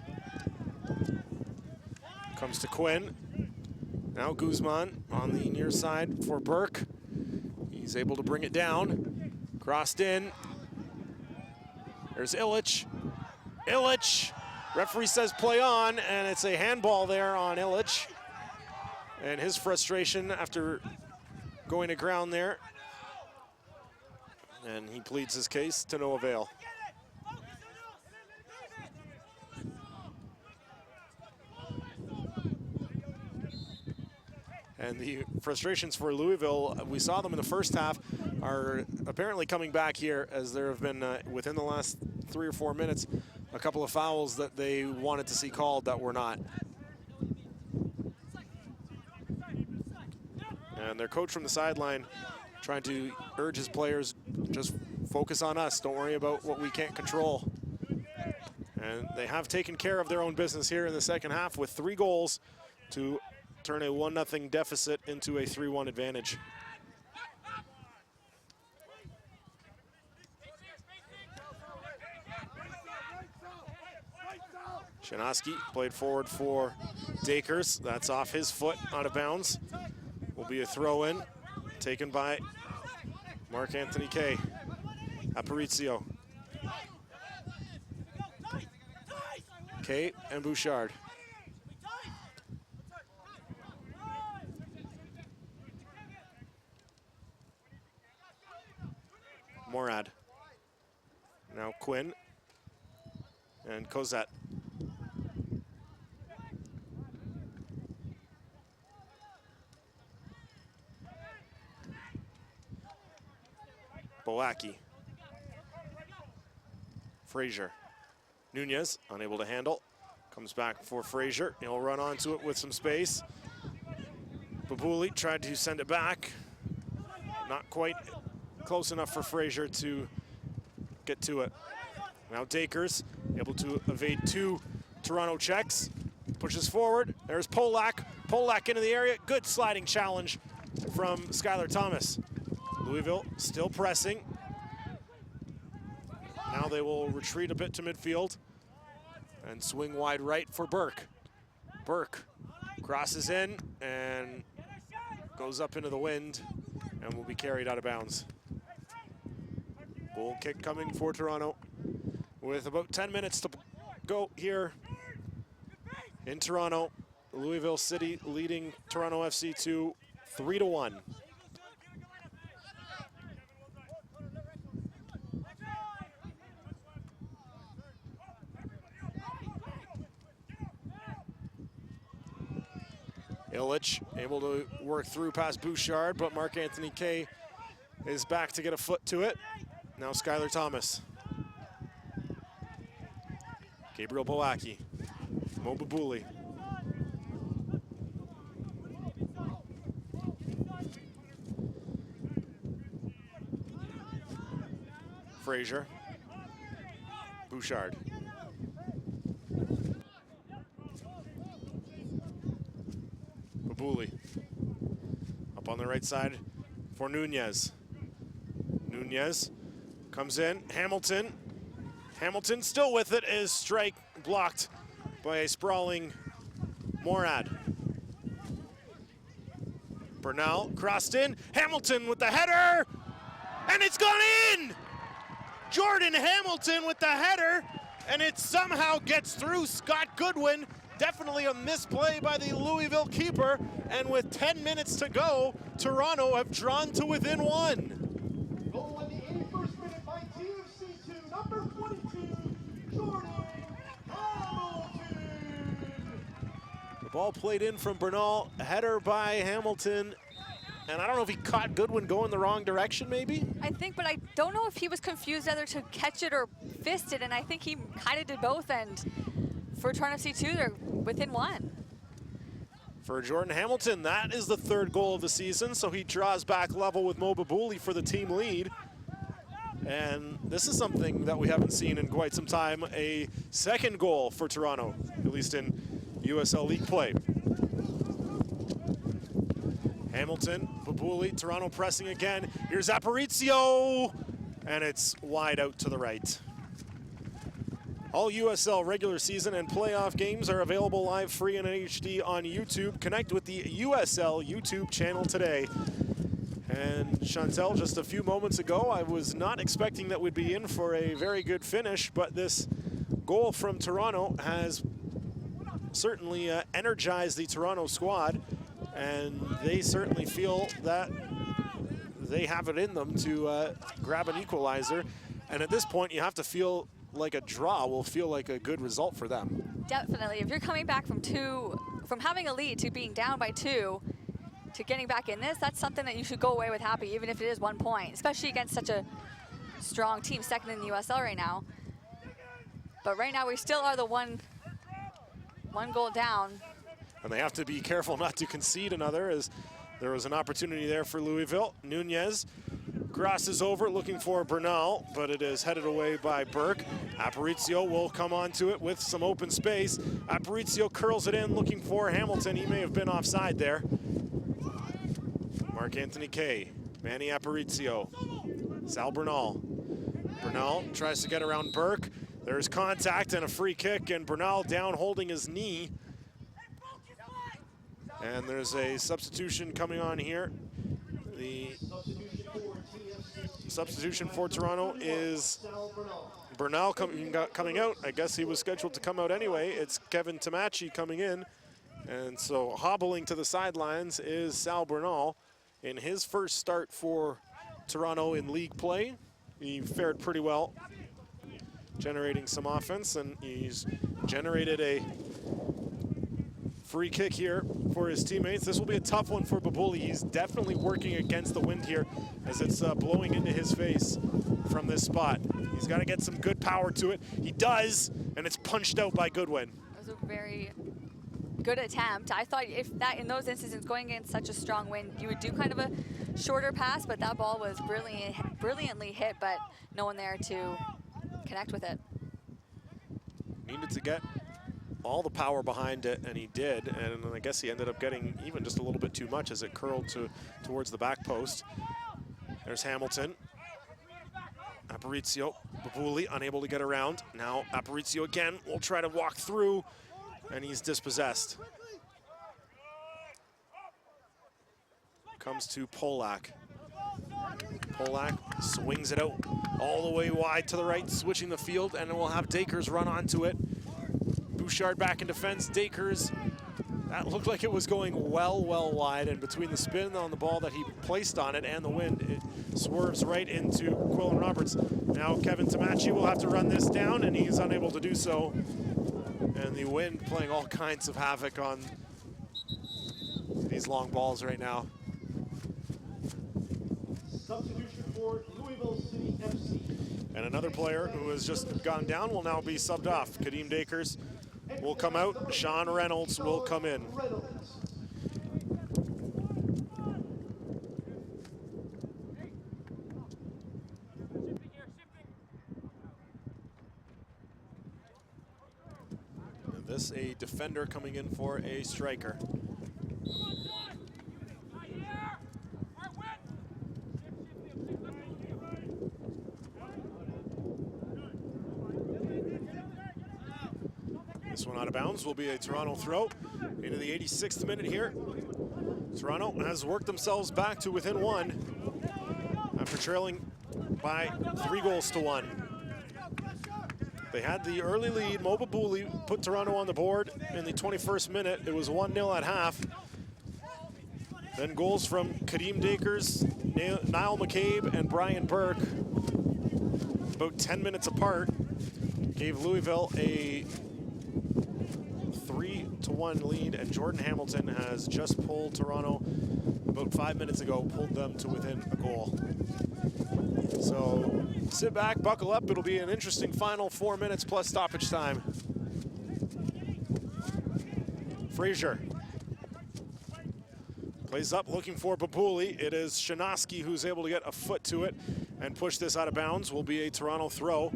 comes to Quinn. Now Guzman on the near side for Burke. He's able to bring it down. Crossed in. There's Illich. Illich. Referee says play on, and it's a handball there on Illich. And his frustration after going to ground there. And he pleads his case to no avail. And the frustrations for Louisville, we saw them in the first half, are apparently coming back here, as there have been, within the last 3 or 4 minutes, a couple of fouls that they wanted to see called that were not. And their coach from the sideline trying to urge his players, just focus on us. Don't worry about what we can't control. And they have taken care of their own business here in the second half with 3 goals to turn a 1-0 deficit into a 3-1 advantage. Shanoski played forward for Dakers. That's off his foot, out of bounds. Will be a throw-in, taken by Mark-Anthony Kay. Aparicio. Kay and Bouchard. Morad. Now Quinn and Cosette. Boaki. Frazier. Nunez, unable to handle. Comes back for Frazier. He'll run onto it with some space. Babuli tried to send it back. Not quite close enough for Frazier to get to it. Now Dakers, able to evade 2 Toronto checks. Pushes forward. There's Polak. Polak into the area. Good sliding challenge from Skylar Thomas. Louisville still pressing. Now they will retreat a bit to midfield and swing wide right for Burke. Burke crosses in and goes up into the wind and will be carried out of bounds. Goal kick coming for Toronto with about 10 minutes to go here in Toronto. Louisville City leading Toronto FC 2 3-1. Illich able to work through past Bouchard, but Mark-Anthony Kay is back to get a foot to it. Now Skylar Thomas. Gabriel Boaki. Mo Babuli. Frazier. Bouchard. Babuli. Up on the right side for Nunez. Nunez comes in. Hamilton. Hamilton still with it, is strike blocked by a sprawling Morad. Bernal crossed in. Hamilton with the header, and it's gone in! Jordan Hamilton with the header, and it somehow gets through Scott Goodwin. Definitely a misplay by the Louisville keeper, and with 10 minutes to go, Toronto have drawn to within 1. Goal in the 81st minute by TFC2, number 22, Jordan Hamilton. The ball played in from Bernal, header by Hamilton, and I don't know if he caught Goodwin going the wrong direction, maybe? I think, but I don't know if he was confused either to catch it or fist it, and I think he kind of did both, and for Toronto FC2, they're within 1. For Jordan Hamilton, that is the 3rd goal of the season, so he draws back level with Mo Babuli for the team lead. And this is something that we haven't seen in quite some time, a 2nd goal for Toronto, at least in USL League play. Hamilton, Babuli, Toronto pressing again. Here's Aparicio, and it's wide out to the right. All USL regular season and playoff games are available live free and in HD on YouTube. Connect with the USL YouTube channel today. And Chantel, just a few moments ago, I was not expecting that we'd be in for a very good finish, but this goal from Toronto has certainly energized the Toronto squad, and they certainly feel that they have it in them to grab an equalizer. And at this point, you have to feel like a draw will feel like a good result for them. Definitely. If you're coming back from having a lead to being down by 2 to getting back in this, that's something that you should go away with happy, even if it is 1 point, especially against such a strong team, 2nd in the USL right now. But right now we still are the one goal down. And they have to be careful not to concede another, as There was an opportunity there for Louisville. Nunez crosses over looking for Bernal, but it is headed away by Burke. Aparicio will come onto it with some open space. Aparicio curls it in looking for Hamilton. He may have been offside there. Mark Anthony Kay, Manny Aparicio, Sal Bernal. Bernal tries to get around Burke. There's contact and a free kick, and Bernal down holding his knee. And there's a substitution coming on here. The substitution for Toronto is Bernal coming out. I guess he was scheduled to come out anyway. It's Kevin Tamachi coming in. And so hobbling to the sidelines is Sal Bernal. In his first start for Toronto in league play, he fared pretty well, generating some offense, and he's generated a free kick here for his teammates. This will be a tough one for Babuli. He's definitely working against the wind here as it's blowing into his face from this spot. He's got to get some good power to it. He does, and it's punched out by Goodwin. That was a very good attempt. I thought if that, in those instances, going against such a strong wind, you would do kind of a shorter pass, but that ball was brilliantly hit, but no one there to connect with it. Needed to get all the power behind it, and he did, and I guess he ended up getting even just a little bit too much as it curled towards the back post. There's Hamilton. Aparicio, Babuli unable to get around. Now Aparicio again will try to walk through, and he's dispossessed. Comes to Polak. Polak swings it out all the way wide to the right, switching the field, and we'll have Dakers run onto it. Bouchard back in defense. Dakers, that looked like it was going well wide, and between the spin on the ball that he placed on it and the wind, it swerves right into Quillen Roberts. Now Kevin Tamachi will have to run this down, and he's unable to do so. And the wind playing all kinds of havoc on these long balls right now. Substitution for Louisville City FC. And another player who has just gone down will now be subbed off. Kadeem Dakers will come out. Sean Reynolds will come in. And this a defender coming in for a striker. This one out of bounds will be a Toronto throw into the 86th minute here. Toronto has worked themselves back to within one after trailing by 3-1. They had the early lead. Mo Babuli put Toronto on the board in the 21st minute. It was 1-0 at half. Then goals from Kadeem Dakers, Niall McCabe, and Brian Burke, about 10 minutes apart, gave Louisville a 3-1 lead, and Jordan Hamilton has just pulled Toronto about 5 minutes ago, pulled them to within a goal. So sit back, buckle up. It'll be an interesting final 4 minutes plus stoppage time. Frazier plays up looking for Babuli. It is Shanoski who's able to get a foot to it and push this out of bounds. Will be a Toronto throw.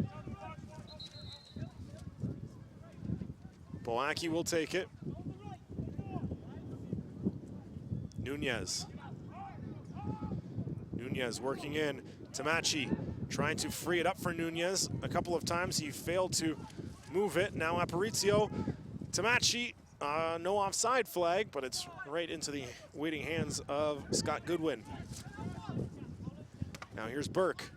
Boaki will take it. Nunez working in. Tamachi trying to free it up for Nunez. A couple of times he failed to move it. Now Aparicio. Tamachi, no offside flag, but it's right into the waiting hands of Scott Goodwin. Now here's Burke.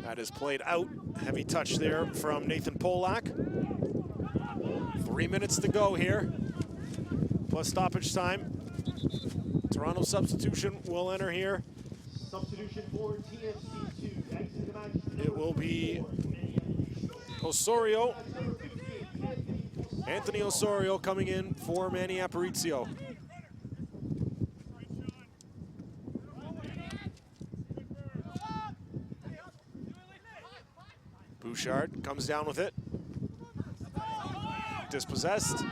That is played out. Heavy touch there from Nathan Polak. 3 minutes to go here, plus stoppage time. Toronto substitution will enter here. Substitution for TFC2. Exiting the match. It will be Osorio. Anthony Osorio coming in for Manny Aparicio. Bouchard comes down with it. Dispossessed.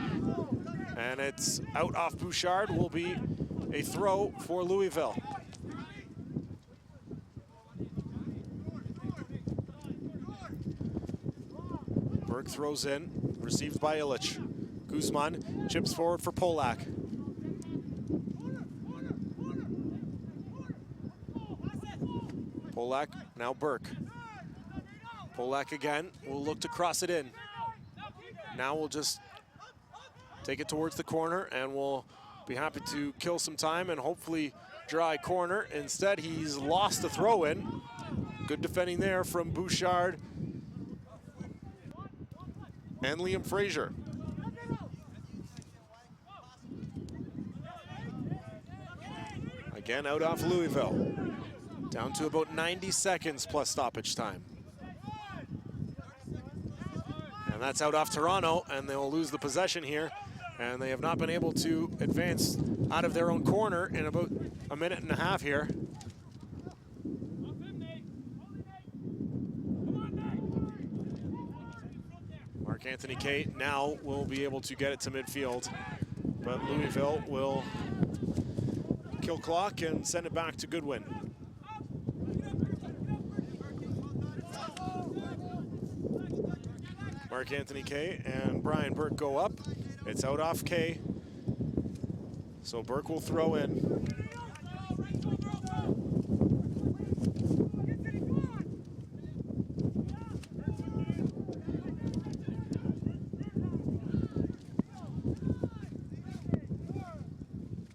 And it's out off Bouchard, will be a throw for Louisville. Burke throws in, received by Illich. Guzman chips forward for Polak. Polak, now Burke. Polak again, will look to cross it in. Now we'll just take it towards the corner and we'll be happy to kill some time and hopefully draw a corner. Instead, he's lost the throw in. Good defending there from Bouchard and Liam Frazier. Again, out off Louisville. Down to about 90 seconds plus stoppage time. And that's out off Toronto, and they'll lose the possession here. And they have not been able to advance out of their own corner in about a minute and a half here. Mark Anthony Kay now will be able to get it to midfield, but Louisville will kill clock and send it back to Goodwin. Mark Anthony Kay and Brian Burke go up. It's out off Kay. So Burke will throw in.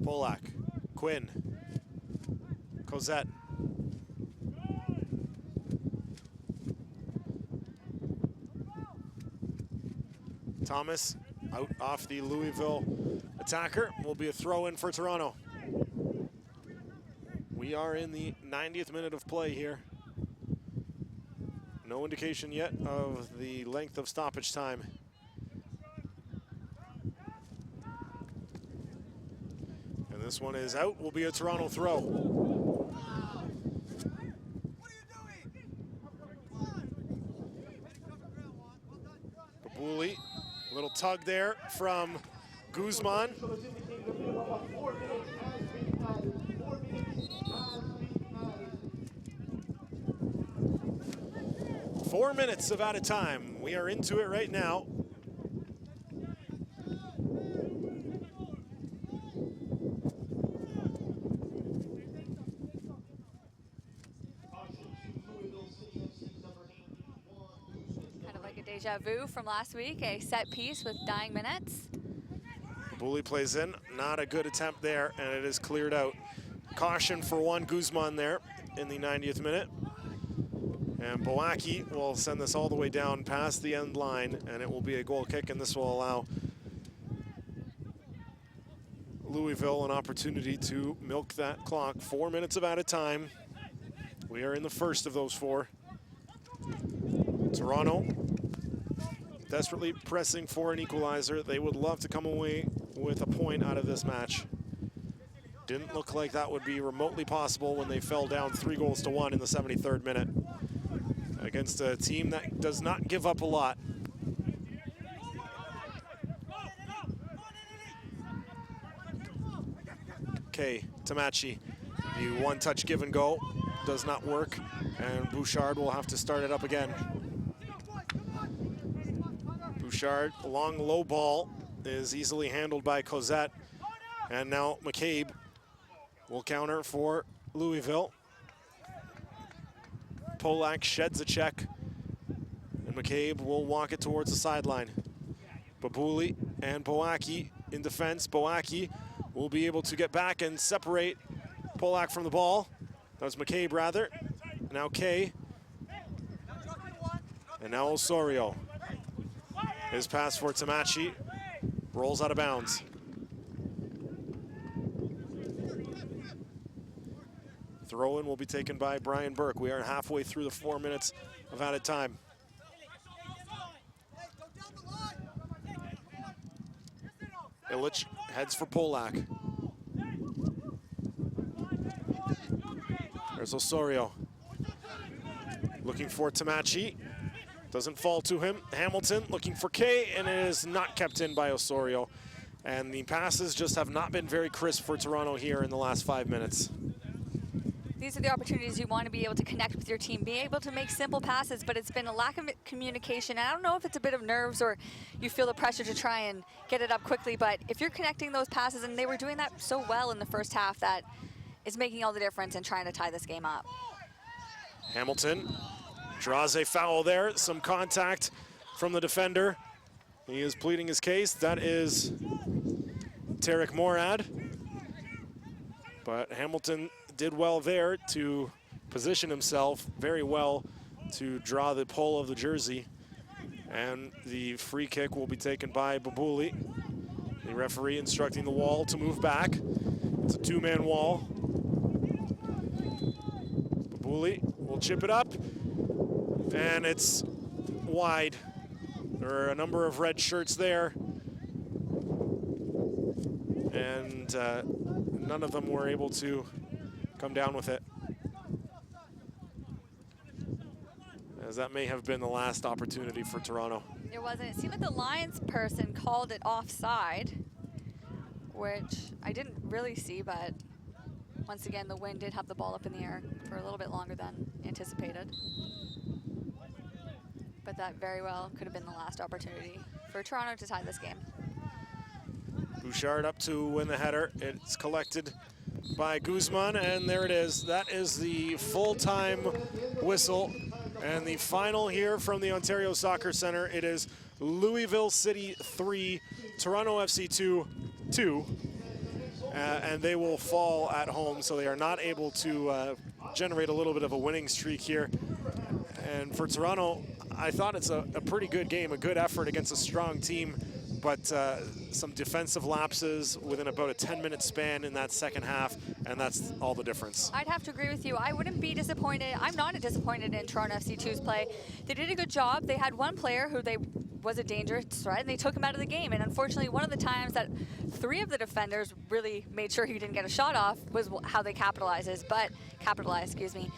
Polak, Quinn, Cosette. Thomas out off the Louisville attacker. Will be a throw in for Toronto. We are in the 90th minute of play here. No indication yet of the length of stoppage time. And this one is out, will be a Toronto throw. Kabuli, little tug there from Guzman. 4 minutes of added time. We are into it right now. Kind of like a deja vu from last week, a set piece with dying minutes. Bully plays in, not a good attempt there, and it is cleared out. Caution for Juan Guzman there in the 90th minute. And Boaki will send this all the way down past the end line, and it will be a goal kick, and this will allow Louisville an opportunity to milk that clock. 4 minutes of added time. We are in the first of those 4. Toronto desperately pressing for an equalizer. They would love to come away with a point out of this match. Didn't look like that would be remotely possible when they fell down 3-1 in the 73rd minute against a team that does not give up a lot. Okay, Tamachi, the one-touch give and go does not work, and Bouchard will have to start it up again. Bouchard, long low ball, is easily handled by Cosette, and now McCabe will counter for Louisville. Polak sheds a check, and McCabe will walk it towards the sideline. Babuli and Boaki in defense. Boaki will be able to get back and separate Polak from the ball. That was McCabe, rather. Now Kay. And now Osorio. His pass for Tamachi rolls out of bounds. Throw-in will be taken by Brian Burke. We are halfway through the 4 minutes of added time. Illich heads for Polak. There's Osorio. Looking for Tamachi. Doesn't fall to him. Hamilton looking for Kay, and it is not kept in by Osorio. And the passes just have not been very crisp for Toronto here in the last 5 minutes. These are the opportunities you want to be able to connect with your team, be able to make simple passes, but it's been a lack of communication. And I don't know if it's a bit of nerves or you feel the pressure to try and get it up quickly, but if you're connecting those passes, and they were doing that so well in the first half, that is making all the difference in trying to tie this game up. Hamilton draws a foul there, some contact from the defender. He is pleading his case. That is Tarek Morad. But Hamilton did well there to position himself very well to draw the pull of the jersey. And the free kick will be taken by Babuli. The referee instructing the wall to move back. It's a two-man wall. Babuli will chip it up, and it's wide. There are a number of red shirts there, and none of them were able to come down with it, as that may have been the last opportunity for Toronto. It wasn't. It seemed like the Lions person called it offside, which I didn't really see, but once again, the wind did have the ball up in the air for a little bit longer than anticipated. But that very well could have been the last opportunity for Toronto to tie this game. Bouchard up to win the header. It's collected by Guzman, and there it is. That is the full-time whistle. And the final here from the Ontario Soccer Centre, it is Louisville City 3, Toronto FC 2. And they will fall at home, so they are not able to generate a little bit of a winning streak here. And for Toronto, I thought it's a pretty good game, a good effort against a strong team, but some defensive lapses within about a 10-minute span in that second half, and that's all the difference. I'd have to agree with you. I wouldn't be disappointed. I'm not disappointed in Toronto FC2's play. They did a good job. They had one player who was a dangerous threat, and they took him out of the game. And unfortunately, one of the times that three of the defenders really made sure he didn't get a shot off was how they capitalized, excuse me.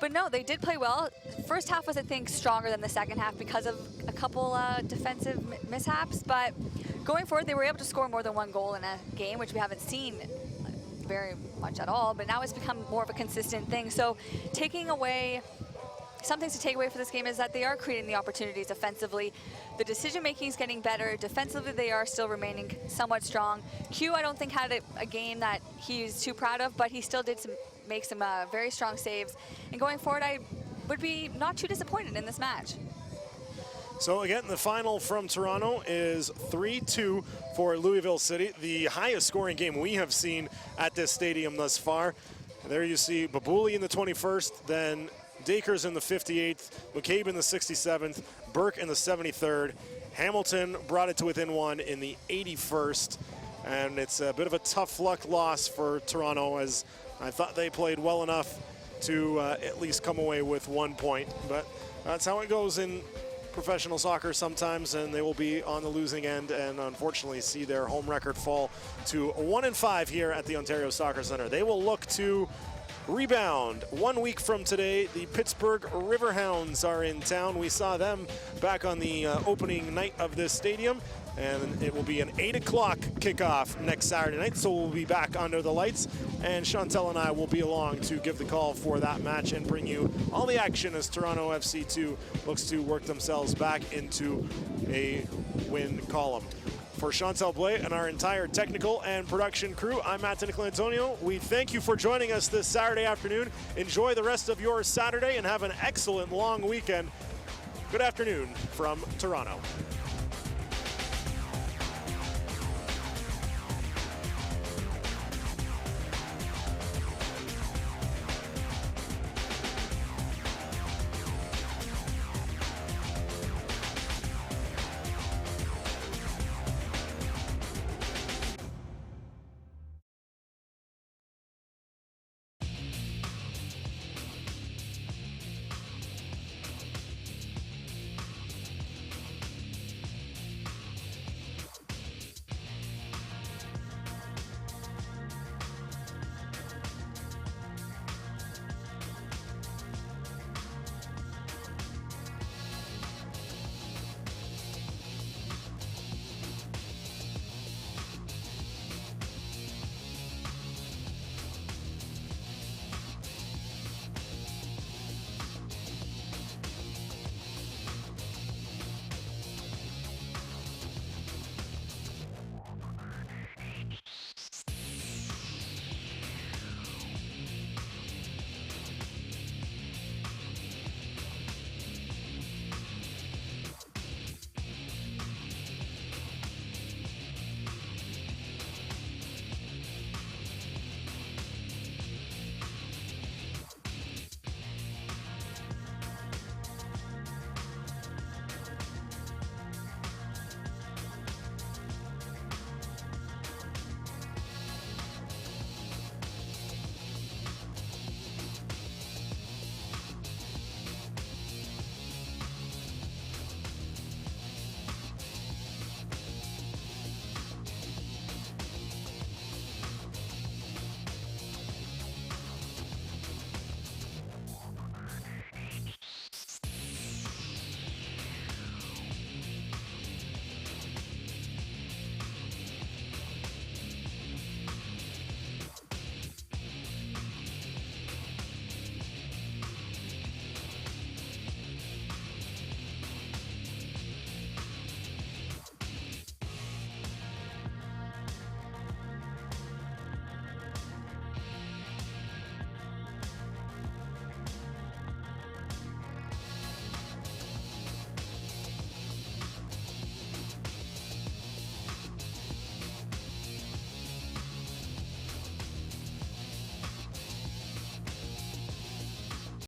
But no, they did play well. First half was, I think, stronger than the second half because of a couple defensive mishaps. But going forward, they were able to score more than one goal in a game, which we haven't seen very much at all. But now it's become more of a consistent thing. So some things to take away for this game is that they are creating the opportunities offensively. The decision-making is getting better. Defensively, they are still remaining somewhat strong. Q, I don't think, had a game that he's too proud of, but he still did make some very strong saves. And going forward, I would be not too disappointed in this match. So again, the final from Toronto is 3-2 for Louisville City, the highest scoring game we have seen at this stadium thus far. There you see Babuli in the 21st, then Dakers in the 58th, McCabe in the 67th, Burke in the 73rd. Hamilton brought it to within one in the 81st. And it's a bit of a tough luck loss for Toronto, as I thought they played well enough to at least come away with 1 point. But that's how it goes in professional soccer sometimes, and they will be on the losing end and unfortunately see their home record fall to 1-5 here at the Ontario Soccer Centre. They will look to rebound. 1 week from today, the Pittsburgh Riverhounds are in town. We saw them back on the opening night of this stadium, and it will be an 8 o'clock kickoff next Saturday night, so we'll be back under the lights, and Chantel and I will be along to give the call for that match and bring you all the action as Toronto FC2 looks to work themselves back into a win column. For Chantal Blais and our entire technical and production crew, I'm Matt Nicolantonio. We thank you for joining us this Saturday afternoon. Enjoy the rest of your Saturday and have an excellent long weekend. Good afternoon from Toronto.